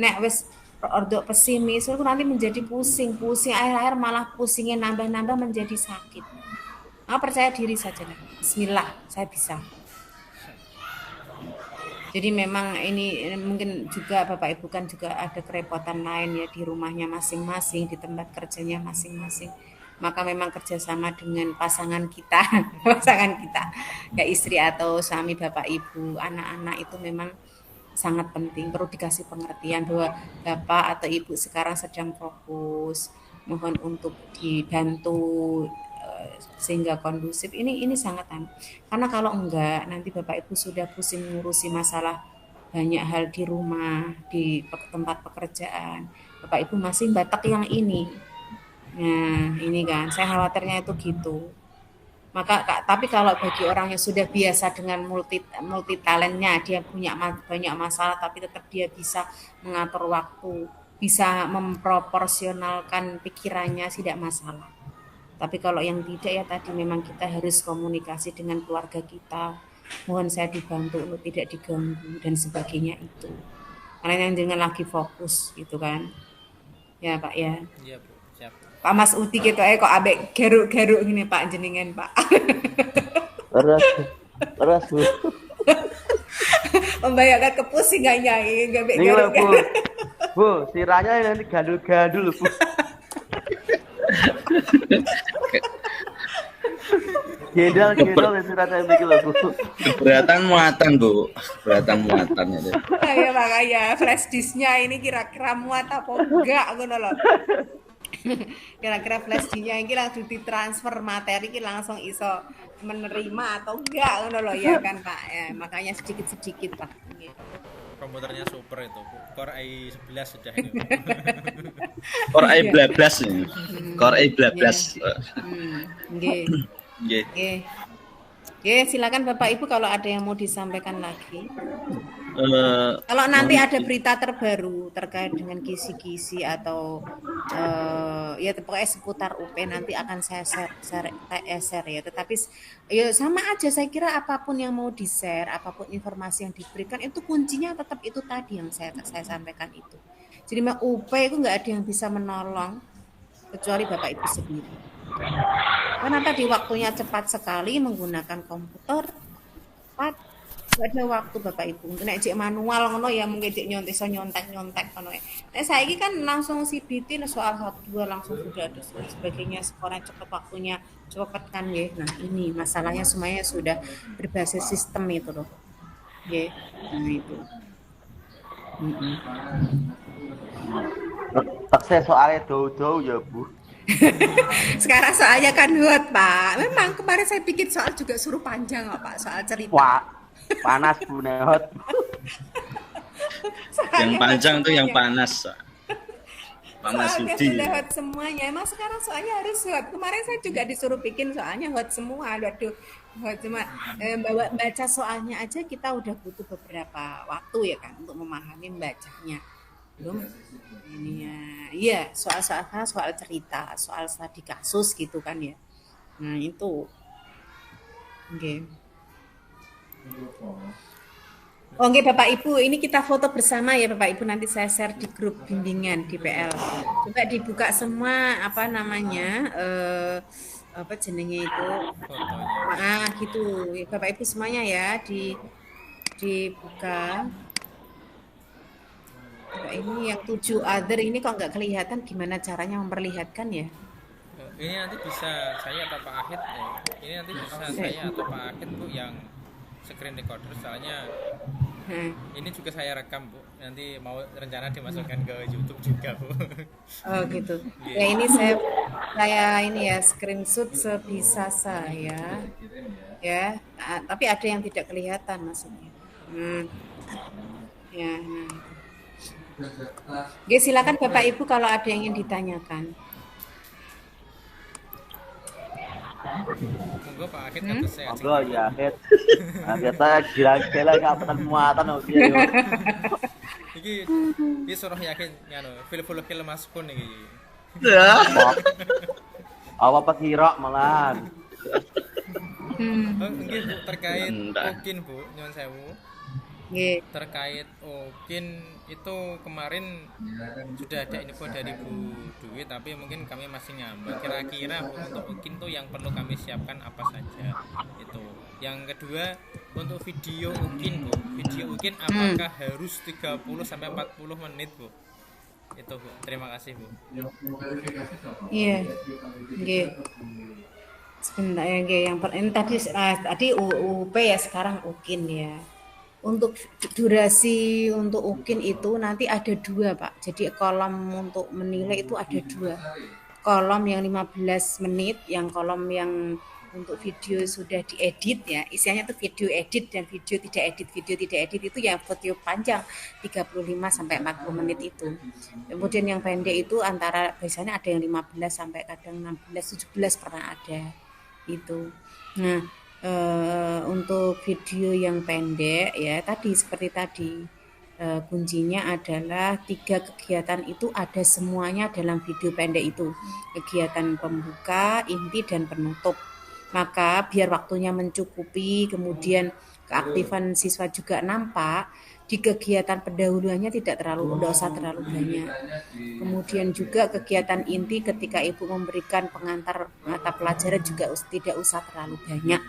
Nek wes ordo pesimis itu nanti menjadi pusing akhir-akhir malah pusingnya nambah-nambah menjadi sakit. Nah, percaya diri saja lah. Bismillah, saya bisa. Jadi memang ini mungkin juga Bapak Ibu kan juga ada kerepotan lain ya di rumahnya masing-masing, di tempat kerjanya masing-masing. Maka memang kerjasama dengan pasangan kita, pasangan kita, ya istri atau suami Bapak Ibu, anak-anak itu memang sangat penting. Perlu dikasih pengertian bahwa Bapak atau Ibu sekarang sedang fokus, mohon untuk dibantu sehingga kondusif. Ini sangat karena kalau enggak nanti Bapak Ibu sudah pusing ngurusi masalah banyak hal di rumah, di tempat pekerjaan. Bapak Ibu masih batak yang ini. Nah, ini kan saya khawatirnya itu gitu. Tapi kalau bagi orang yang sudah biasa dengan multi talentnya, dia punya banyak masalah, tapi tetap dia bisa mengatur waktu, bisa memproporsionalkan pikirannya, tidak masalah. Tapi kalau yang tidak ya tadi memang kita harus komunikasi dengan keluarga kita. Mohon saya dibantu untuk tidak diganggu dan sebagainya itu. Karena yang dengan lagi fokus gitu kan. Ya Pak ya. Iya Bu, siap. Pak Mas Uti gitu kok abek geruk-geruk gini Pak jenengan Pak. Terus Bu. Membayangkan kepusingannya ini gabek Ini loh geruk. Bu. Bu, sirahnya nanti gandul-gandul Bu. Gendal sirah saya mikir loh Bu. Keberatan muatan, Bu. Keberatan muatan itu. Ya makanya flash disknya ini kira-kira muat apa enggak ngono loh. Kira-kira flash disknya ini langsung ditransfer materi ini langsung iso menerima atau enggak ngono loh ya kan Pak. Ya, makanya sedikit-sedikit Pak. Komputernya super itu Bu. Core i11 sudah ini Bu. Core i12 ini. Core i12. Nggih. Nggih. Nggih. Nggih, silakan Bapak Ibu kalau ada yang mau disampaikan lagi. Kalau nanti ada berita terbaru terkait dengan kisi-kisi atau ya pokoknya seputar UP nanti akan saya share ya. Tetapi ya sama aja saya kira apapun yang mau di-share, apapun informasi yang diberikan itu kuncinya tetap itu tadi yang saya sampaikan itu. Jadi UP itu nggak ada yang bisa menolong kecuali Bapak Ibu sendiri. Karena tadi waktunya cepat sekali menggunakan komputer, cepat. Gak ada waktu Bapak Ibu. Nek cek manual ngono ya mungkin cek nyontek ngono. Nek saiki kan langsung CBT soal 1 2 langsung sudah ada sebagainya sekarang cepat waktunya cepat kan nggih. Nah, ini masalahnya semuanya sudah berbasis sistem itu loh. Nggih. Nah, itu. Tak saya soalnya jauh-jauh ya Bu. Sekarang soalnya kan hot Pak. Memang kemarin saya bikin soal juga suruh panjang kok Pak soal cerita. Wah, panas Bu Nehot. Yang panjang tuh yang panas. Pak Mas Soalnya Yudi. sudah hot semuanya. Emang sekarang soalnya harus hot. Kemarin saya juga disuruh bikin soalnya hot semua. Waduh, hot cuma baca soalnya aja kita udah butuh beberapa waktu ya kan untuk memahami membacanya. Belum ini ya. Iya, soal cerita, soal studi kasus gitu kan ya. Nah, itu. Oke. Oke Bapak Ibu, ini kita foto bersama ya Bapak Ibu, nanti saya share di grup bimbingan di PL. Coba dibuka semua apa namanya apa jenenge itu. Fotonya. Gitu. Bapak Ibu semuanya ya dibuka. Nah, ini yang 7 other ini kok nggak kelihatan gimana caranya memperlihatkan ya? Ini nanti bisa saya atau Pak Ahid ya. Ini nanti bisa saya atau Pak Ahid Bu yang screen recorder soalnya ini juga saya rekam Bu. Nanti mau rencana dimasukkan ke YouTube juga Bu. Oh gitu. Ya ini saya ini ya screenshot sebisa saya. Ya, tapi ada yang tidak kelihatan maksudnya. Ya, nah. Oke, silakan Bapak Ibu kalau ada yang ingin ditanyakan. Monggo Pak Ahid kan saya. Monggo ya Ahid. Nah, kita gila-gila kapan muatan oke yo. Iki suruh yakin ngono, fil Mas Kun iki. Apa kira malahan. Nggih Bu terkait Ukin Bu, nyuwun sewu. Nggih. Terkait Ukin itu kemarin sudah ada info dari Bu Dwi tapi mungkin kami masih nyambat. Kira-kira untuk Ukin tuh yang perlu kami siapkan apa saja itu. Yang kedua untuk video Ukin Bu. Video Ukin apakah harus 30 sampai 40 menit Bu? Itu Bu. Terima kasih Bu. Iya. Nggih. Sebentar ya nggih yang ini tadi UP ya sekarang Ukin ya. Untuk durasi untuk Ukin itu nanti ada 2 Pak. Jadi kolom untuk menilai itu ada 2. Kolom yang 15 menit, yang kolom yang untuk video sudah diedit ya. Isinya itu video edit dan video tidak edit. Video tidak edit itu yang video panjang 35 sampai 40 menit itu. Kemudian yang pendek itu antara biasanya ada yang 15 sampai kadang 16 17 pernah ada. itu. Nah, untuk video yang pendek ya tadi seperti tadi, kuncinya adalah 3 kegiatan itu ada semuanya dalam video pendek itu. Kegiatan pembuka, inti, dan penutup. Maka biar waktunya mencukupi, kemudian keaktifan siswa juga nampak, di kegiatan pendahuluannya tidak usah terlalu banyak. Kemudian juga kegiatan inti ketika ibu memberikan pengantar mata pelajaran juga tidak usah terlalu banyak.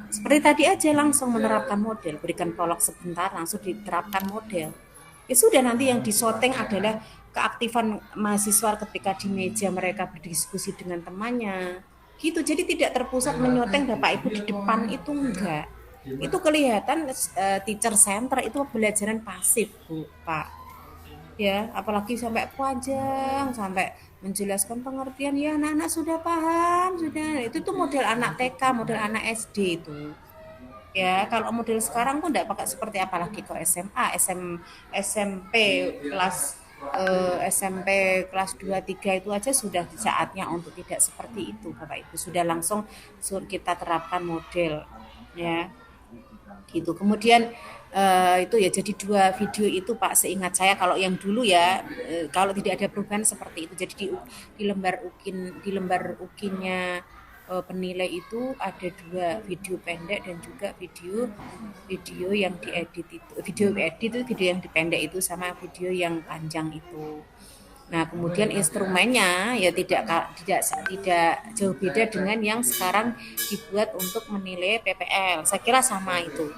Seperti tadi aja langsung menerapkan model, berikan prolog sebentar langsung diterapkan model. Ya sudah, nanti yang disorting adalah keaktifan mahasiswa ketika di meja mereka berdiskusi dengan temannya. Gitu, jadi tidak terpusat menyoteng Bapak Ibu di depan itu enggak. Itu kelihatan teacher center itu pembelajaran pasif, Bu, Pak. Ya, apalagi sampai panjang, sampai menjelaskan pengertian ya anak-anak sudah paham, sudah. Itu tuh model anak TK, model anak SD itu. Ya, kalau model sekarang tuh enggak pakai seperti apalagi kok SMA, SMP kelas SMP kelas 2 3 itu aja sudah saatnya untuk tidak seperti itu, Bapak Ibu. Sudah langsung kita terapkan model ya. Gitu. Kemudian itu ya jadi 2 video itu Pak seingat saya, kalau yang dulu ya kalau tidak ada perubahan seperti itu. Jadi di lembar ukinnya penilai itu ada 2 video pendek dan juga video yang diedit itu. Video yang dipendek itu sama video yang panjang itu. Nah, kemudian instrumennya ya tidak jauh beda dengan yang sekarang dibuat untuk menilai PPL. Saya kira sama itu.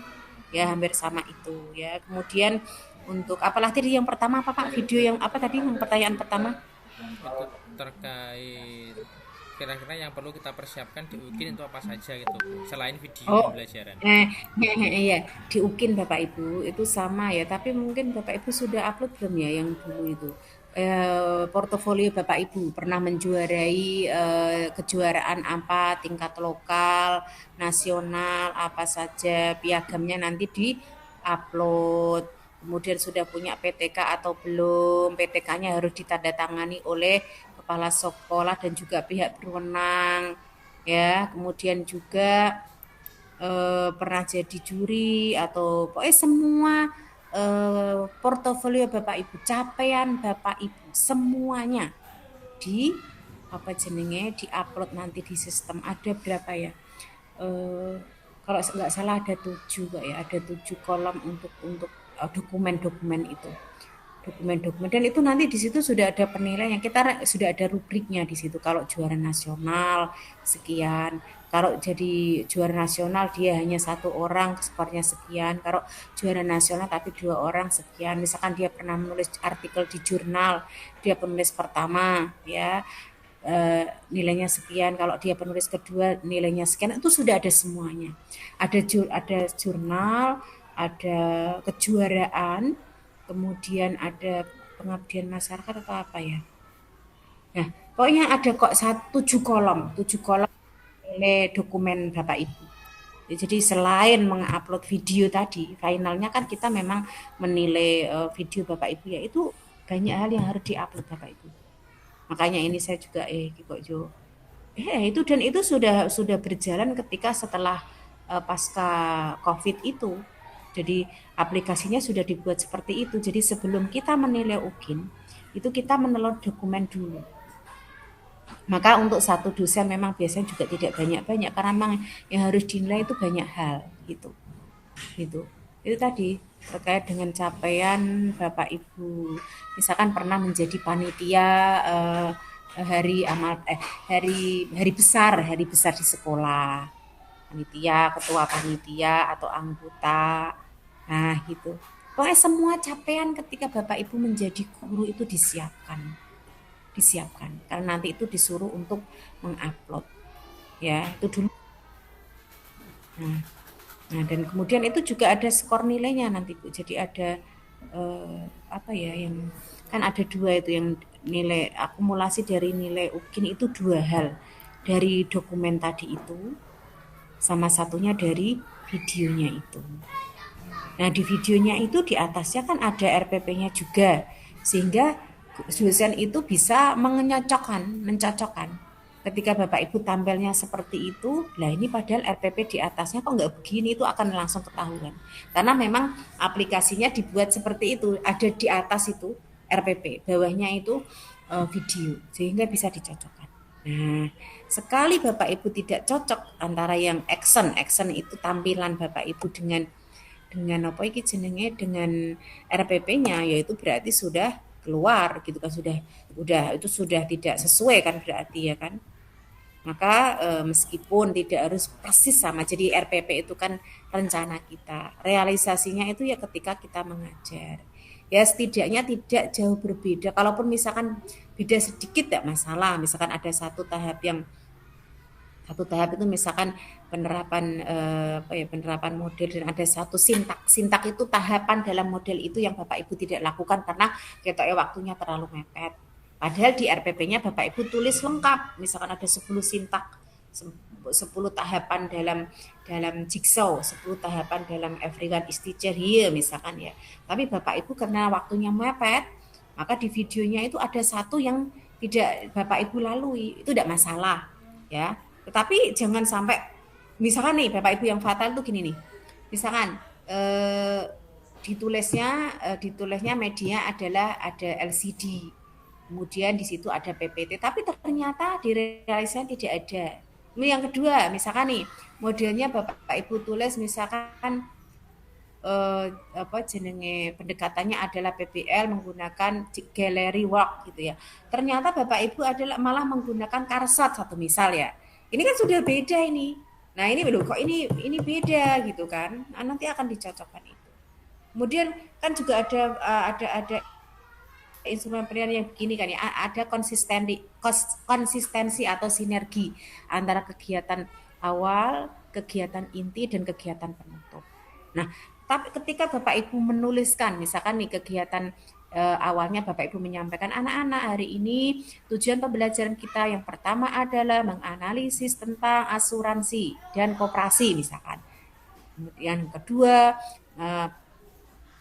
Ya, hampir sama itu ya. Kemudian untuk apalah tadi yang pertama apa Pak? Video yang apa tadi yang pertanyaan pertama? Itu terkait kira-kira yang perlu kita persiapkan di UKIN itu apa saja gitu selain video pembelajaran. Iya, di UKIN Bapak Ibu itu sama ya, tapi mungkin Bapak Ibu sudah upload belum ya yang dulu itu. Portofolio Bapak Ibu pernah menjuarai kejuaraan apa, tingkat lokal, nasional, apa saja, piagamnya nanti di-upload. Kemudian sudah punya PTK atau belum, PTK-nya harus ditandatangani oleh kepala sekolah dan juga pihak berwenang ya. Kemudian juga pernah jadi juri atau pokoknya semua portofolio Bapak Ibu, capaian Bapak Ibu semuanya di di-upload nanti di sistem. Ada berapa ya? Kalau nggak salah ada 7 kok ya, ada 7 kolom untuk dokumen-dokumen itu. Dokumen-dokumen dan itu nanti di situ sudah ada penilaian, kita sudah ada rubriknya di situ. Kalau juara nasional sekian, kalau jadi juara nasional dia hanya 1 orang skornya sekian, kalau juara nasional tapi 2 orang sekian. Misalkan dia pernah menulis artikel di jurnal, dia penulis pertama ya nilainya sekian, kalau dia penulis kedua nilainya sekian, itu sudah ada semuanya. Ada jurnal, ada kejuaraan, kemudian ada pengabdian masyarakat atau apa ya. Nah, pokoknya ada kok 7 kolom oleh dokumen Bapak Ibu. Jadi selain mengupload video tadi, finalnya kan kita memang menilai video Bapak Ibu ya, itu banyak hal yang harus diupload Bapak Ibu. Makanya ini saya juga kok Jo. Itu dan itu sudah berjalan ketika setelah pasca Covid itu. Jadi aplikasinya sudah dibuat seperti itu. Jadi sebelum kita menilai UKIN, itu kita menelur dokumen dulu. Maka untuk satu dosen memang biasanya juga tidak banyak-banyak karena memang yang harus dinilai itu banyak hal gitu. Gitu. Itu tadi terkait dengan capaian Bapak Ibu. Misalkan pernah menjadi panitia hari besar di sekolah. Panitia, ketua panitia atau anggota. Nah, gitu. Pokoknya semua capaian ketika Bapak Ibu menjadi guru itu disiapkan. Karena nanti itu disuruh untuk mengupload. Ya, itu dulu. Nah, dan kemudian itu juga ada skor nilainya nanti Bu. Jadi ada yang kan ada 2 itu yang nilai akumulasi dari nilai UKIN itu 2 hal. Dari dokumen tadi itu sama satunya dari videonya itu. Nah, di videonya itu di atasnya kan ada RPP-nya juga, sehingga dosen itu bisa mencocokkan ketika Bapak Ibu tampilnya seperti itu, lah ini padahal RPP di atasnya kok nggak begini, itu akan langsung ketahuan. Karena memang aplikasinya dibuat seperti itu, ada di atas itu RPP, bawahnya itu video, sehingga bisa dicocokkan. Nah, sekali Bapak Ibu tidak cocok antara yang action itu tampilan Bapak Ibu dengan apa iki jenenge, dengan RPP-nya, yaitu berarti sudah keluar gitu kan, itu sudah tidak sesuai kan berarti ya kan. Maka meskipun tidak harus persis sama, jadi RPP itu kan rencana kita, realisasinya itu ya ketika kita mengajar. Ya setidaknya tidak jauh berbeda, kalaupun misalkan beda sedikit tidak masalah, misalkan ada satu tahap itu misalkan penerapan penerapan model dan ada satu sintak itu tahapan dalam model itu yang Bapak Ibu tidak lakukan karena ketoknya waktunya terlalu mepet. Padahal di RPP-nya Bapak Ibu tulis lengkap, misalkan ada 10 sintak, 10 tahapan dalam jigsaw, 10 tahapan dalam African is teacher here misalkan ya. Tapi Bapak Ibu karena waktunya mepet, maka di videonya itu ada satu yang tidak Bapak Ibu lalui, itu tidak masalah ya. Tetapi jangan sampai, misalkan nih Bapak Ibu yang fatal tuh gini nih, misalkan ditulisnya media adalah ada LCD, kemudian di situ ada PPT, tapi ternyata di realisasinya tidak ada. Yang kedua, misalkan nih modelnya Bapak Ibu tulis misalkan pendekatannya adalah PBL menggunakan gallery work gitu ya. Ternyata Bapak Ibu adalah malah menggunakan karsat satu misal ya. Ini kan sudah beda ini. Nah ini loh kok ini beda gitu kan. Nah, nanti akan dicocokkan itu. Kemudian kan juga ada instrumen penilaian yang begini kan ya, ada konsistensi atau sinergi antara kegiatan awal, kegiatan inti, dan kegiatan penutup. Nah, tapi ketika Bapak Ibu menuliskan, misalkan nih kegiatan awalnya Bapak Ibu menyampaikan, anak-anak hari ini tujuan pembelajaran kita yang pertama adalah menganalisis tentang asuransi dan koperasi misalkan. Kemudian kedua,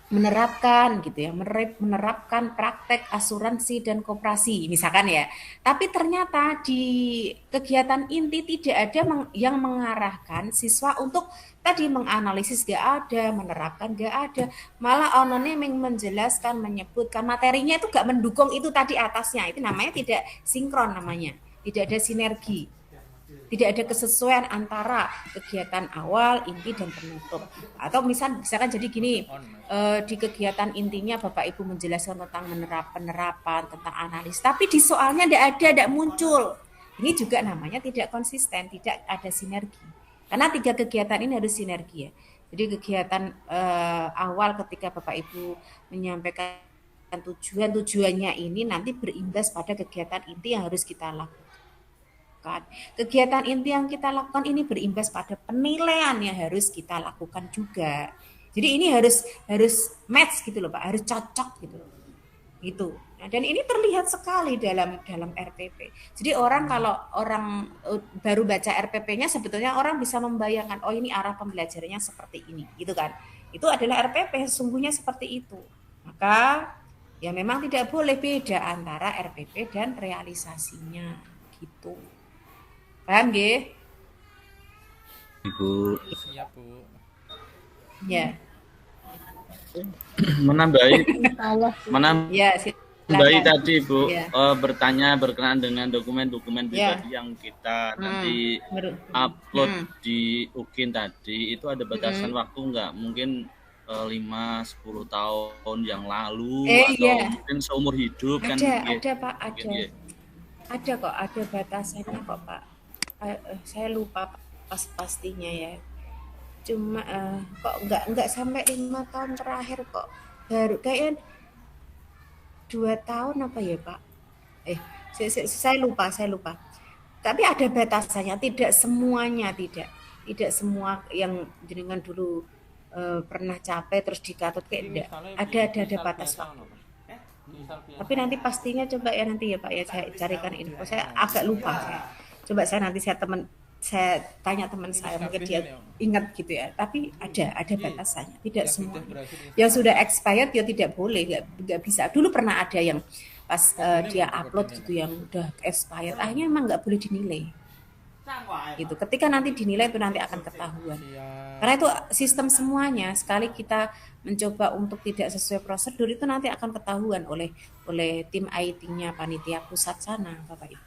menerapkan gitu ya, menerapkan praktek asuransi dan koperasi misalkan ya. Tapi ternyata di kegiatan inti tidak ada yang mengarahkan siswa untuk tadi menganalisis, gak ada, menerapkan gak ada, malah onone menjelaskan, menyebutkan materinya itu gak mendukung itu tadi atasnya. Itu namanya tidak sinkron, namanya tidak ada sinergi, tidak ada kesesuaian antara kegiatan awal, inti, dan penutup. Atau misalkan jadi gini, di kegiatan intinya Bapak Ibu menjelaskan tentang penerapan, tentang analis, tapi di soalnya tidak muncul. Ini juga namanya tidak konsisten, tidak ada sinergi. Karena 3 kegiatan ini harus sinergi ya. Jadi kegiatan awal ketika Bapak Ibu menyampaikan tujuannya ini nanti berimbas pada kegiatan inti yang harus kita lakukan. Kegiatan inti yang kita lakukan ini berimbas pada penilaian yang harus kita lakukan juga. Jadi ini harus match gitu loh Pak, harus cocok gitu loh. Gitu. Nah, dan ini terlihat sekali dalam RPP. Jadi kalau orang baru baca RPP-nya sebetulnya orang bisa membayangkan, oh ini arah pembelajarannya seperti ini, gitu kan. Itu adalah RPP, sesungguhnya seperti itu. Maka ya memang tidak boleh beda antara RPP dan realisasinya gitu. Paham nggih? Ibu. Siap, Bu. Ya. Menambahi Ya, tadi Bu, ya. Bertanya berkenaan dengan dokumen-dokumen pribadi yang kita nanti upload di UKIN tadi, itu ada batasan waktu nggak? Mungkin 5-10 tahun yang lalu atau mungkin seumur hidup kan? Ada Pak, ada. Ada kok, ada batasannya kok Pak. Saya lupa pastinya ya. Cuma kok nggak sampai 5 tahun terakhir kok, baru kayak 2 tahun apa ya Pak? Saya lupa. Tapi ada batasannya, tidak semuanya, tidak semua yang jenengan dulu pernah capai terus dikatut kayak ada batas waktu. Tapi nanti pastinya coba ya nanti ya Pak ya, saya carikan info. Saya agak lupa saya. Coba saya tanya teman saya, mungkin dia ingat gitu ya. Tapi ada batasannya, tidak semua. Yang sudah expired ya tidak boleh, nggak bisa. Dulu pernah ada yang pas dia upload gitu yang udah expired, akhirnya memang nggak boleh dinilai gitu. Ketika nanti dinilai itu nanti akan ketahuan. Karena itu sistem semuanya, sekali kita mencoba untuk tidak sesuai prosedur itu nanti akan ketahuan oleh tim IT-nya panitia pusat sana, Bapak Ibu.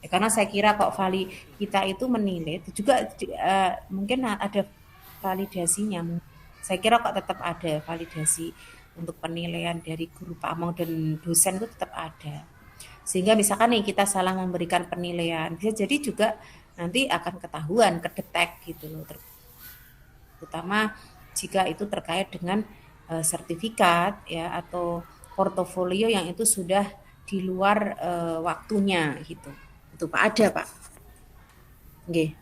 Karena saya kira kok kita itu menilai itu juga mungkin ada validasinya. Saya kira kok tetap ada validasi untuk penilaian dari guru Pak Among dan dosen itu tetap ada. Sehingga misalkan nih kita salah memberikan penilaian, bisa jadi juga nanti akan ketahuan, kedetek gitu loh. Terutama jika itu terkait dengan sertifikat ya atau portofolio yang itu sudah di luar waktunya gitu. Itu Pak, ada Pak. Nggih.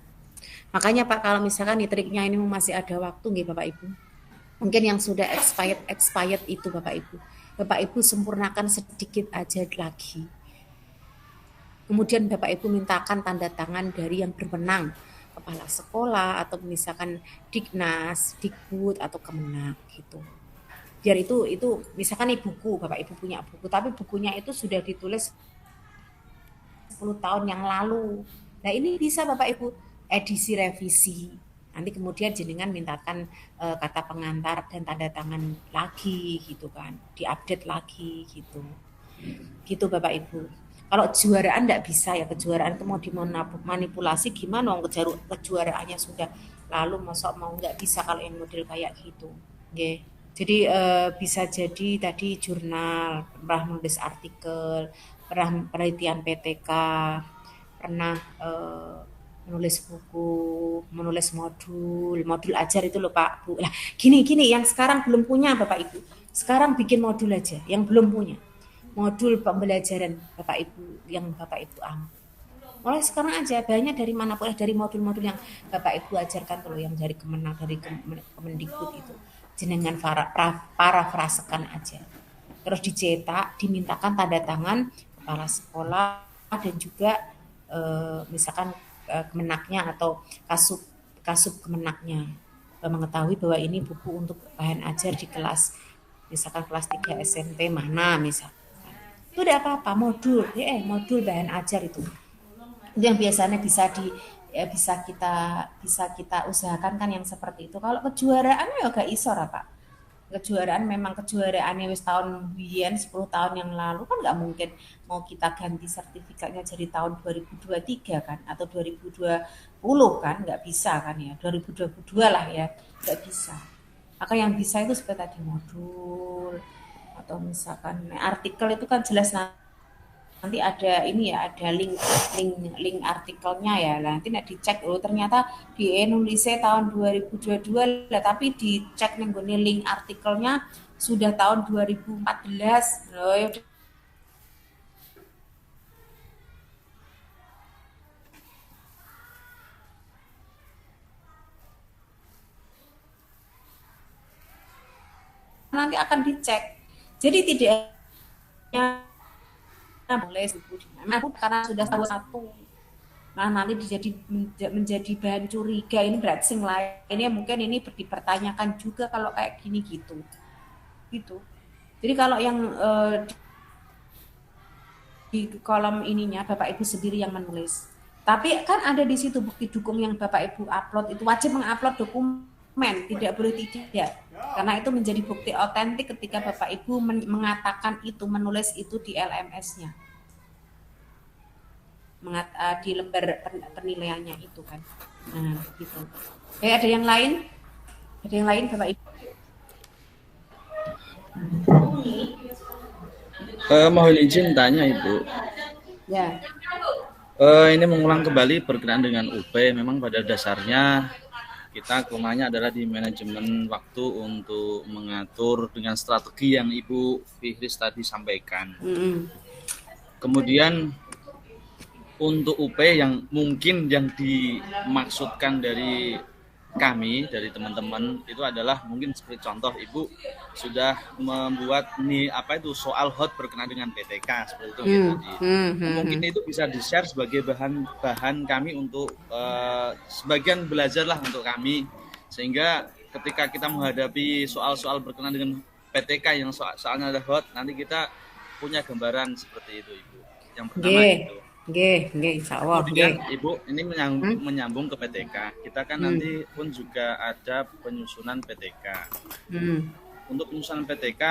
Makanya Pak, kalau misalkan nih triknya ini masih ada waktu nggih Bapak Ibu. Mungkin yang sudah expired itu Bapak Ibu sempurnakan sedikit aja lagi. Kemudian Bapak Ibu mintakan tanda tangan dari yang berwenang, kepala sekolah atau misalkan Diknas, Dikbud atau Kemenak gitu. Biar itu misalkan nih buku, Bapak Ibu punya buku, tapi bukunya itu sudah ditulis 10 tahun yang lalu. Nah, ini bisa Bapak Ibu edisi revisi. Nanti kemudian jenengan mintakan kata pengantar dan tanda tangan lagi gitu kan, diupdate lagi gitu. Gitu Bapak Ibu. Kalau kejuaraan enggak bisa ya, kejuaraan itu mau dimanipulasi gimana, kejuaraannya sudah lalu masa mau enggak bisa kalau yang model kayak gitu. Nggih. Jadi bisa jadi tadi jurnal, pernah menulis artikel, pernah penelitian PTK, pernah menulis buku, menulis modul ajar itu loh Pak Bu. Lah gini yang sekarang belum punya Bapak Ibu. Sekarang bikin modul aja yang belum punya. Modul pembelajaran Bapak Ibu yang Bapak Ibu ambil. Mulai sekarang aja banyak dari manapun, dari modul-modul yang Bapak Ibu ajarkan tuh yang dari Kemenak, dari Kemendikbud itu. Jenengan parafrasekan aja. Terus dicetak, dimintakan tanda tangan kepala sekolah dan juga misalkan Kemenaknya atau kasub Kemenaknya mengetahui bahwa ini buku untuk bahan ajar di kelas misalkan kelas 3 SMP mana misalkan. Itu udah apa-apa modul bahan ajar itu yang biasanya bisa kita usahakan kan yang seperti itu. Kalau kejuaraan ya gak iso Pak. Kejuaraan memang kejuaraannya wis tahun biyen 10 tahun yang lalu kan nggak mungkin mau kita ganti sertifikatnya jadi tahun 2023 kan atau 2020 kan nggak bisa kan ya 2022 lah ya nggak bisa. Maka yang bisa itu seperti tadi modul atau misalkan artikel itu kan jelas nanti ada ini ya ada link artikelnya ya nanti dicek ternyata di Indonesia tahun 2022 lah tapi dicek nih link artikelnya sudah tahun 2014 loh ya nanti akan dicek jadi tidak boleh karena sudah tahu satu nah nanti menjadi bahan curiga ini berarti sing lainnya mungkin ini dipertanyakan juga kalau kayak gini gitu jadi kalau yang di kolom ininya Bapak Ibu sendiri yang menulis tapi kan ada di situ bukti dukung yang Bapak Ibu upload itu wajib mengupload dokumen tidak boleh tidak karena itu menjadi bukti otentik ketika Bapak Ibu mengatakan itu menulis itu di LMS-nya di lembar penilaiannya itu kan nah gitu ada yang lain Bapak Ibu mohon izin tanya Ibu ya ini mengulang kembali berkenaan dengan UP memang pada dasarnya kita kelemahannya adalah di manajemen waktu untuk mengatur dengan strategi yang Ibu Fihris tadi sampaikan. Kemudian untuk UP yang mungkin yang dimaksudkan dari kami, dari teman-teman itu adalah mungkin seperti contoh Ibu sudah membuat soal hot berkenaan dengan PTK seperti itu mungkin itu bisa di-share sebagai bahan kami untuk sebagian belajar lah untuk kami sehingga ketika kita menghadapi soal-soal berkenaan dengan PTK yang soalnya ada hot, nanti kita punya gambaran seperti itu Ibu. Yang pertama Nggih. itu. Nggih, insyaallah Kemudian nggih. Ibu ini menyambung ke PTK. Kita kan nanti pun juga ada penyusunan PTK. Untuk penyusunan PTK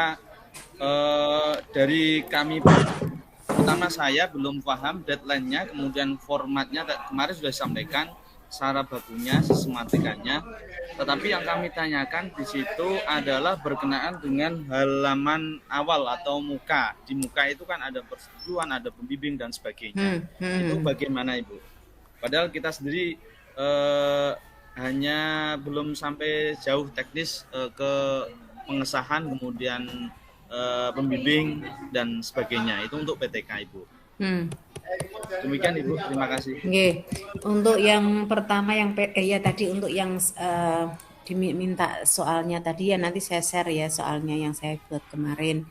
dari kami, pertama saya belum paham deadline-nya, kemudian formatnya kemarin sudah disampaikan, cara bakunya, sistematikanya. Tetapi yang kami tanyakan di situ adalah berkenaan dengan halaman awal atau muka. Di muka itu kan ada persetujuan, ada pembimbing dan sebagainya. Itu bagaimana Ibu? Padahal kita sendiri hanya belum sampai jauh teknis ke pengesahan, kemudian pembimbing dan sebagainya. Itu untuk PTK Ibu. Demikian Ibu, terima kasih. Nggih. Untuk yang pertama yang ya tadi untuk yang diminta soalnya tadi ya nanti saya share ya soalnya yang saya buat kemarin.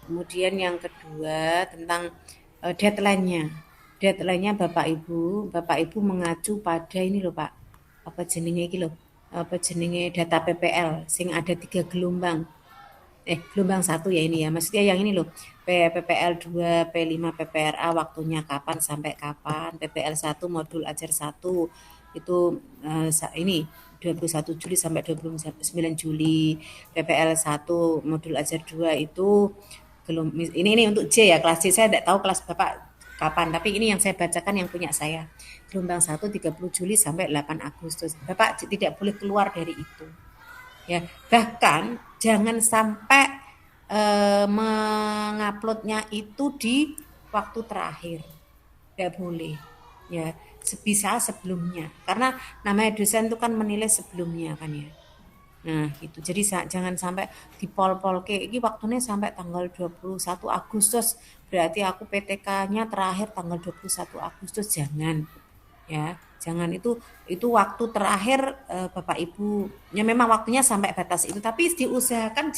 Kemudian yang kedua tentang deadline-nya. Deadline-nya Bapak Ibu mengacu pada ini loh Pak. Apa jenenge iki lho? Apa jenenge data PPL sing ada 3 gelombang. Gelombang 1 ya ini ya. Maksudnya yang ini loh. PPL 2, P5, PPRA waktunya kapan sampai kapan. PPL 1 modul ajar 1 itu ini 21 Juli sampai 29 Juli. PPL 1 modul ajar 2 itu ini untuk J ya, kelas J. Saya tidak tahu kelas Bapak kapan, tapi ini yang saya bacakan yang punya saya. Gelombang 1 30 Juli sampai 8 Agustus. Bapak tidak boleh keluar dari itu. Ya, bahkan jangan sampai menguploadnya itu di waktu terakhir, tidak boleh ya, sebisa sebelumnya, karena namanya dosen itu kan menilai sebelumnya kan ya. Nah gitu, jadi jangan sampai dipol-pol ke ini waktunya sampai tanggal 21 Agustus berarti aku PTK-nya terakhir tanggal 21 Agustus, jangan ya, jangan itu waktu terakhir Bapak Ibu ya, memang waktunya sampai batas itu, tapi diusahakan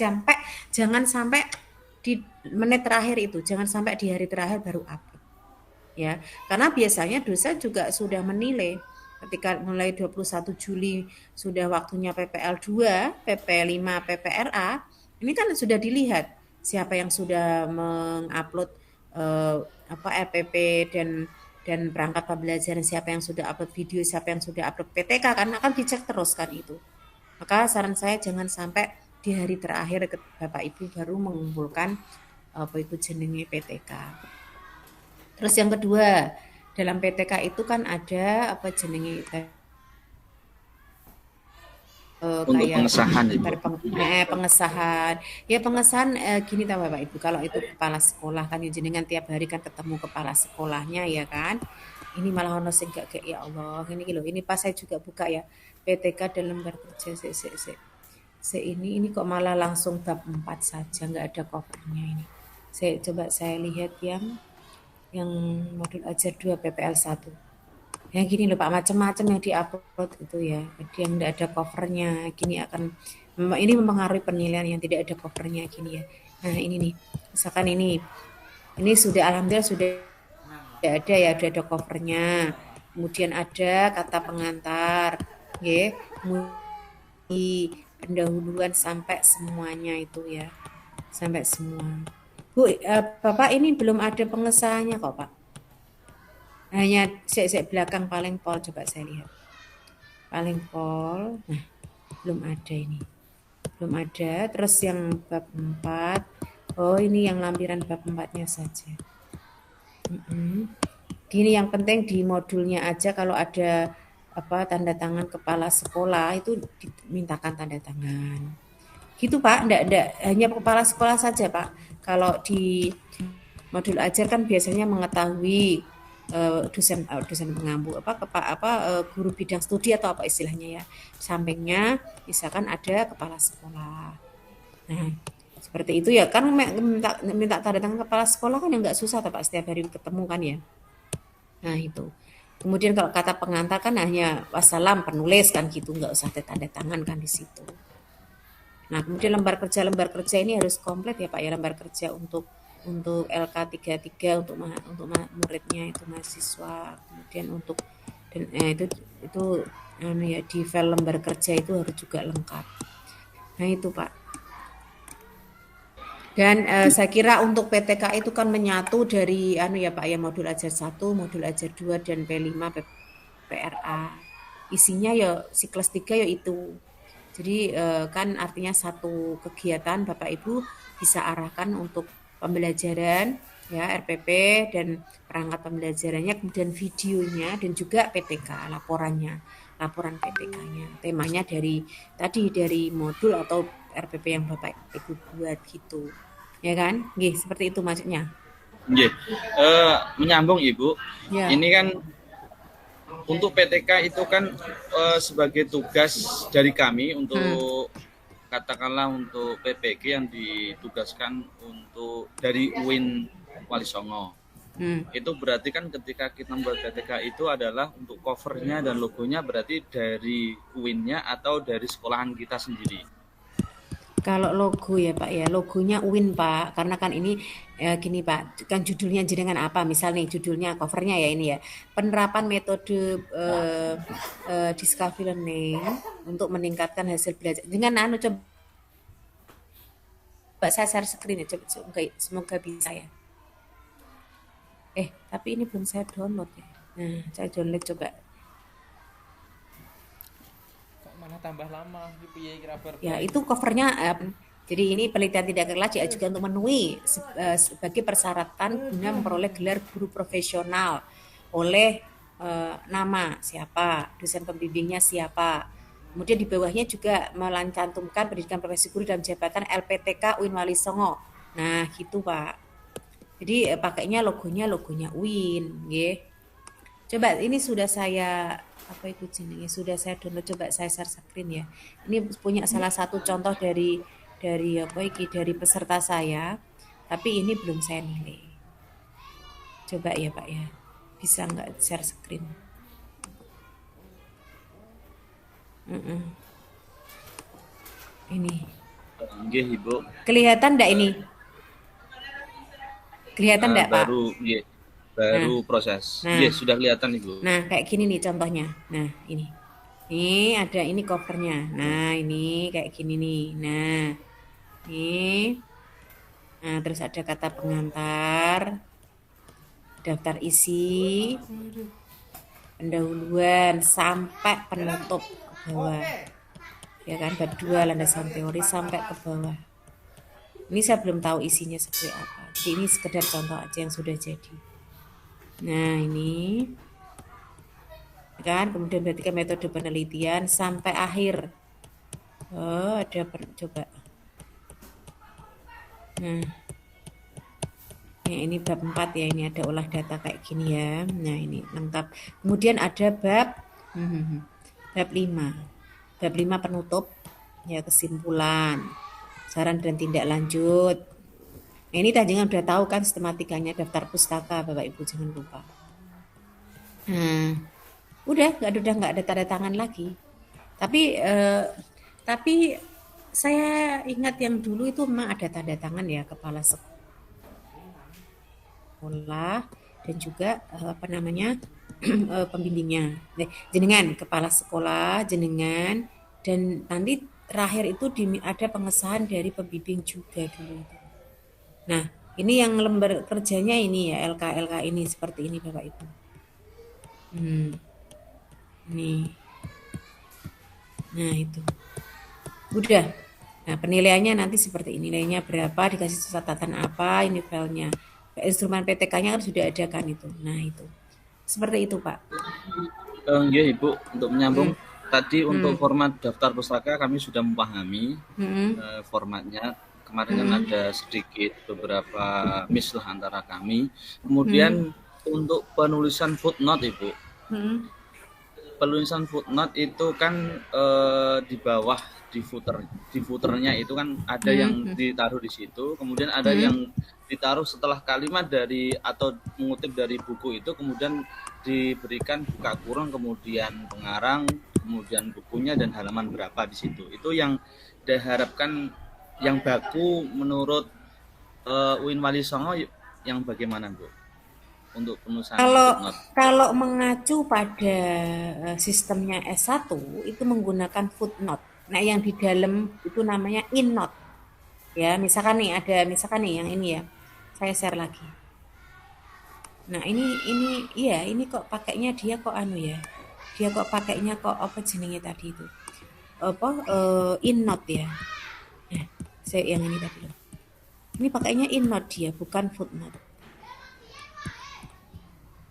jangan sampai di menit terakhir itu, jangan sampai di hari terakhir baru upload ya, karena biasanya dosen juga sudah menilai ketika mulai 21 Juli sudah waktunya PPL 2, PP5, PPRA, ini kan sudah dilihat siapa yang sudah mengupload RPP dan perangkat pembelajaran, siapa yang sudah upload video, siapa yang sudah upload PTK, kan akan dicek terus kan itu. Maka saran saya jangan sampai di hari terakhir Bapak Ibu baru mengumpulkan apa itu jenenge PTK. Terus yang kedua, dalam PTK itu kan ada apa jenenge untuk pengesahan pengesahan ya, pengesahan gini tahu Bapak Ibu, kalau itu kepala sekolah kan jenengan tiap hari kan ketemu kepala sekolahnya ya kan, ini malah ono sing gak kayak ya Allah ini loh, ini pas saya juga buka ya PTK dalam lembar kerja ini kok malah langsung bab 4 saja, nggak ada covernya ini. Saya lihat yang modul ajar 2 PPL 1 yang gini loh Pak, macam-macam yang diupload itu ya, yang tidak ada covernya gini ini mempengaruhi penilaian yang tidak ada covernya gini ya. Nah ini nih, misalkan ini sudah alhamdulillah sudah ada ya, sudah ada covernya, kemudian ada kata pengantar ya, pendahuluan sampai semuanya itu ya, sampai semua. Bu, Bapak ini belum ada pengesahannya kok Pak, hanya belakang paling pol, coba saya lihat paling pol, nah belum ada ini, belum ada. Terus yang bab 4, oh ini yang lampiran bab 4-nya saja. Gini, yang penting di modulnya aja kalau ada apa tanda tangan kepala sekolah itu dimintakan tanda tangan gitu Pak, enggak hanya kepala sekolah saja Pak. Kalau di modul ajar kan biasanya mengetahui dosen pengampu guru bidang studi atau apa istilahnya ya, sampingnya misalkan ada kepala sekolah. Nah seperti itu ya kan, minta tanda tangan kepala sekolah kan yang nggak susah Pak, setiap hari ketemu kan ya. Nah itu, kemudian kalau kata pengantar kan hanya wassalam penulis kan gitu, nggak usah tanda tangan kan di situ. Nah kemudian lembar kerja ini harus komplit ya Pak ya, lembar kerja untuk LK33 untuk muridnya itu mahasiswa, kemudian untuk itu ya, di file lembar kerja itu harus juga lengkap. Nah itu Pak. Dan saya kira untuk PTK itu kan menyatu dari anu ya Pak ya, modul ajar 1, modul ajar 2 dan P5 PRA. Isinya ya siklus 3 ya itu. Jadi kan artinya satu kegiatan Bapak Ibu bisa arahkan untuk pembelajaran ya RPP dan perangkat pembelajarannya, kemudian videonya dan juga PTK laporan PTK-nya. Temanya dari modul atau RPP yang Bapak Ibu buat gitu. Ya kan? Nggih, seperti itu maksudnya. Nggih. Menyambung Ibu. Ya. Ini kan untuk PTK itu kan sebagai tugas dari kami untuk katakanlah untuk PPG yang ditugaskan untuk dari UIN Wali Songo. Itu berarti kan ketika kita membuat PTK itu adalah untuk covernya dan logonya berarti dari UIN-nya atau dari sekolahan kita sendiri. Kalau logo ya Pak ya, logonya UIN Pak, karena kan ini gini Pak, kan judulnya jenengan apa, misal nih judulnya, covernya ya ini ya, penerapan metode discovery learning untuk meningkatkan hasil belajar. Dengan coba saya share screen ya, coba, semoga bisa ya. Tapi ini belum saya download ya. Nah, saya download coba. Malah tambah lama ya itu covernya jadi ini penelitian tidak kelas diajukan untuk memenuhi sebagai persyaratan guna memperoleh gelar guru profesional oleh nama siapa, dosen pembimbingnya siapa, kemudian di bawahnya juga melancantumkan pendidikan profesi guru dalam jabatan LPTK UIN Wali Songo. Nah gitu Pak, jadi pakainya logonya UIN nggih. Coba ini sudah saya sudah saya download, coba saya share screen ya. Ini punya salah satu contoh dari peserta saya, tapi ini belum saya nilai. Coba ya Pak ya, bisa nggak share screen? Ini. Nggih Ibu. Kelihatan enggak ini? Kelihatan enggak Pak? Baru proses. Iya, sudah kelihatan Ibu. Nah, kayak gini nih contohnya. Nah, ini. Nih, ada ini covernya. Nah, ini kayak gini nih. Nah, nih. Nah, terus ada kata pengantar, daftar isi, pendahuluan, sampai penutup ke bawah. Ya kan, bab 2 landasan teori sampai ke bawah. Ini saya belum tahu isinya seperti apa. Jadi ini sekedar contoh aja yang sudah jadi. Nah ini kan, kemudian berarti metode penelitian sampai akhir. Ada coba. Nah ini bab 4 ya, ini ada olah data kayak gini ya. Nah ini lengkap. Kemudian ada bab 5. Bab 5 penutup ya, kesimpulan, saran dan tindak lanjut. Nah, ini jangan udah tahu kan sistematikanya, daftar pustaka Bapak Ibu jangan lupa. Nah, udah nggak ada tanda tangan lagi. Tapi saya ingat yang dulu itu memang ada tanda tangan ya, kepala sekolah dan juga pembimbingnya. Jenengan kepala sekolah, jenengan, dan nanti terakhir itu ada pengesahan dari pembimbing juga dulu. Nah, ini yang lembar kerjanya ini ya, LK ini seperti ini Bapak Ibu. Nih. Nah, itu. Udah. Nah, penilaiannya nanti seperti ini. Nilainya berapa, dikasih catatan apa, ini filenya. Instrumen PTK-nya kan sudah ada kan itu. Nah, itu. Seperti itu, Pak. Iya, Ibu, untuk menyambung tadi untuk format daftar pustaka kami sudah memahami formatnya. Kemarin kan ada sedikit beberapa miss lah antara kami. Kemudian untuk penulisan footnote Ibu, penulisan footnote itu kan di bawah di footernya itu kan ada yang ditaruh di situ, kemudian ada yang ditaruh setelah kalimat dari atau mengutip dari buku itu, kemudian diberikan buka kurung, kemudian pengarang, kemudian bukunya dan halaman berapa di situ. Itu yang diharapkan yang baku menurut UIN Wali Songo yang bagaimana Bu untuk penulisan footnote? Kalau mengacu pada sistemnya S1 itu menggunakan footnote. Nah yang di dalam itu namanya innote. Ya, misalkan nih ada misalkan nih yang ini ya. Saya share lagi. Nah, ini iya, ini kok pakainya dia kok anu ya. Dia kok pakainya kok apa jenenge tadi itu? Apa InNote ya. Nah, saya yang ini tadi loh. Ini pakainya InNote dia, bukan Footnote.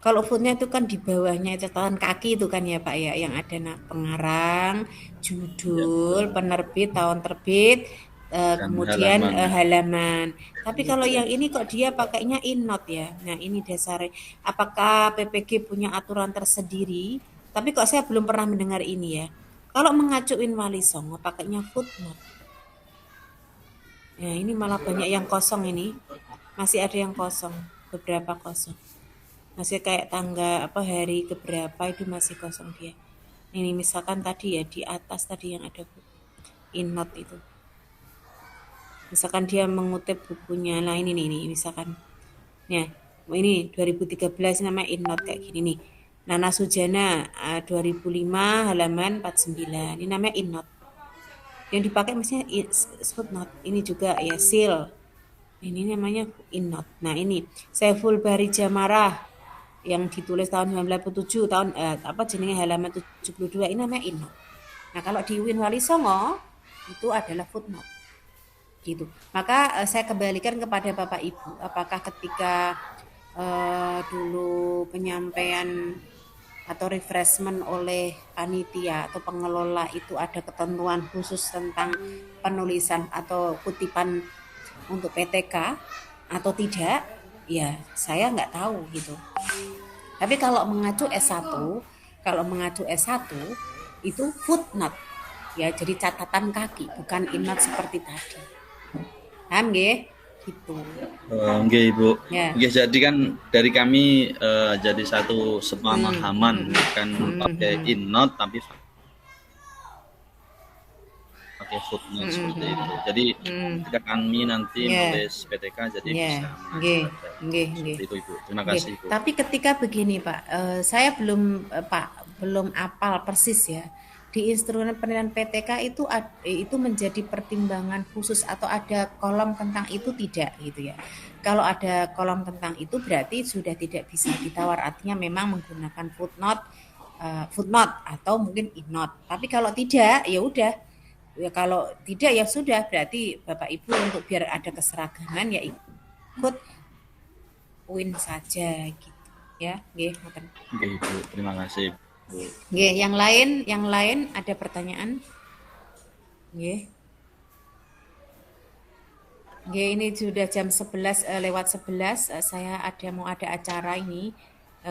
Kalau footnya itu kan di bawahnya catatan kaki itu kan ya Pak ya, yang ada pengarang, judul, penerbit, tahun terbit, Dan kemudian halaman. halaman. Tapi kalau yang ini kok dia pakainya InNote ya. Nah ini dasarnya. Apakah PPG punya aturan tersendiri? Tapi kok saya belum pernah mendengar ini ya. Kalau mengacuin Wali Songo pakainya footnote. Ya ini malah banyak yang kosong ini. Masih ada yang kosong, beberapa kosong. Masih kayak tangga apa hari keberapa itu masih kosong dia. Ini misalkan tadi ya di atas tadi yang ada InNote itu. Misalkan dia mengutip bukunya. Nah ini misalkan. Ya, ini 2013 namanya InNote kayak gini nih. Nana Sujana 2005 halaman 49. Ini namanya InNote. Yang dipakai mestinya footnote. Ini juga ya seal. Ini namanya InNote. Nah ini Saiful Bahri Jamarah yang ditulis tahun 1997 tahun apa jenenge halaman 72 ini namanya InNote. Nah, kalau di Win Wali Songo itu adalah footnote. Gitu. Maka saya kembalikan kepada Bapak Ibu, apakah ketika dulu penyampaian atau refreshment oleh panitia atau pengelola itu ada ketentuan khusus tentang penulisan atau kutipan untuk PTK atau tidak, ya saya nggak tahu gitu. Tapi kalau mengacu S1 itu footnote ya, jadi catatan kaki, bukan InNote seperti tadi. Paham nggih? Gitu. Nggih Ibu. Ya. Nggih, jadi kan dari kami jadi satu sepemahaman, bukan pakai InNote tapi pakai footnote seperti itu. Jadi ketika kami nanti menulis PTK jadi bisa Nggih. itu Ibu. Terima kasih Ibu. Tapi ketika begini Pak, saya belum apal persis ya. Di instrumen penilaian PTK itu menjadi pertimbangan khusus atau ada kolom tentang itu tidak gitu ya. Kalau ada kolom tentang itu berarti sudah tidak bisa ditawar, artinya memang menggunakan footnote atau mungkin InNote. Tapi kalau tidak ya udah. Ya kalau tidak ya sudah, berarti Bapak Ibu untuk biar ada keseragaman ya ikut Win saja gitu ya. Nggih, ngoten. Nggih Ibu, terima kasih. Nggih, yang lain ada pertanyaan? Nggih. Nggih, ini sudah jam 11 lewat 11, saya mau ada acara ini.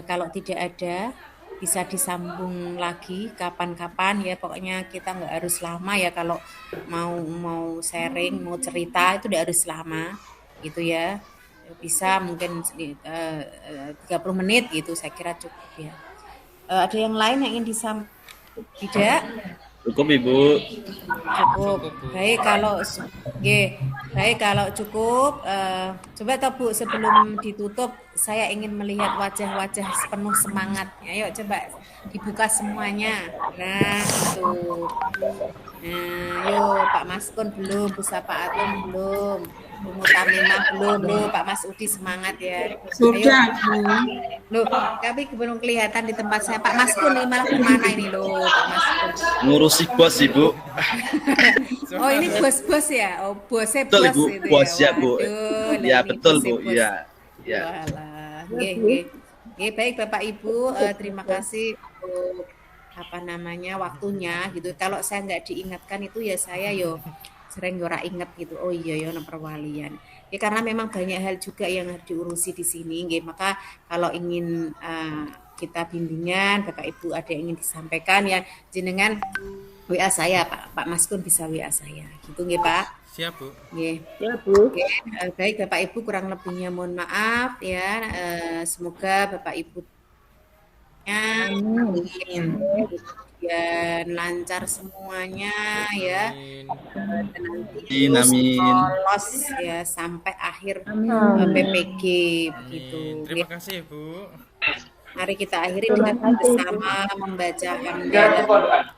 Kalau tidak ada bisa disambung lagi kapan-kapan ya, pokoknya kita nggak harus lama ya, kalau mau sharing, mau cerita itu tidak harus lama gitu ya, bisa mungkin 30 menit gitu saya kira cukup ya. Ada yang lain yang ingin disampaikan? Tidak? Cukup Ibu. Cukup. Baik kalau cukup, coba toh Bu sebelum ditutup saya ingin melihat wajah-wajah penuh semangat. Ayo coba dibuka semuanya. Nah, itu. Nah, yuk Pak Maskun belum, Bu Sapa Atom belum, Bu Mutamimah belum, loh Pak Mas Udi semangat ya. Sudah. Loh, tapi belum kelihatan di tempat saya. Pak Maskun ini malah kemana ini loh Pak Maskun? Ngurusi bos Ibu. Oh ini bos-bos ya? Oh bosnya Betul bos Ibu, itu bos ya Bu. Waduh, Ya ini betul bosnya Bu, bos. ya. Ya. Walah, nggih. Baik Bapak Ibu, terima kasih untuk waktunya gitu. Kalau saya nggak diingatkan itu ya saya sering ora inget gitu. Oh iya ya perwalian. Ya karena memang banyak hal juga yang harus diurusi di sini nggih. Maka kalau ingin kita bimbingan, Bapak Ibu ada yang ingin disampaikan ya jenengan WA saya Pak Maskun bisa WA saya. Gitu nggih Pak. Siap Bu. Nggih. Ya Bu. Oke, baik Bapak Ibu kurang lebihnya mohon maaf ya. Semoga Bapak Ibu kemudian lancar semuanya ya. Dan nanti lolos ya sampai akhir PPG begitu. Terima kasih Bu. Mari kita akhiri dengan bersama membaca hamdalah.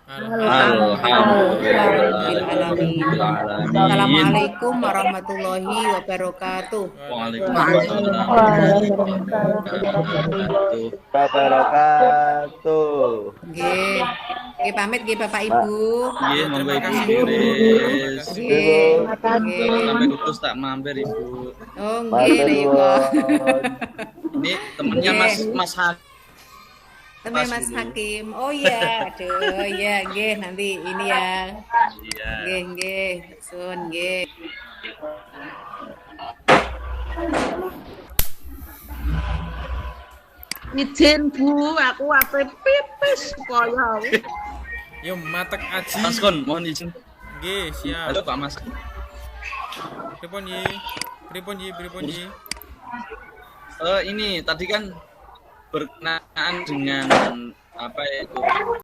Assalamualaikum warahmatullahi wabarakatuh. Waalaikumsalam warahmatullahi Wabarakatuh. Nggih. Nggih pamit nggih Bapak Ibu. Nggih, monggo Ibu kasih, Iris. Nggih. Sampai kudus tak mampir Ibu. Oh nggih niku. Ini temennya Mas Temen Mas Hakim. Oh iya, aduh ya nggih nanti ini ya. Iya. Nggih, sun nggih. Izin Bu, aku ape pipis kaya. Yo matek aji. Mas Kon, mohon izin. Nggih, siap. Halo Pak Mas. Pripun Yi? Pripun Yi? Ini tadi kan berkenaan dengan apa itu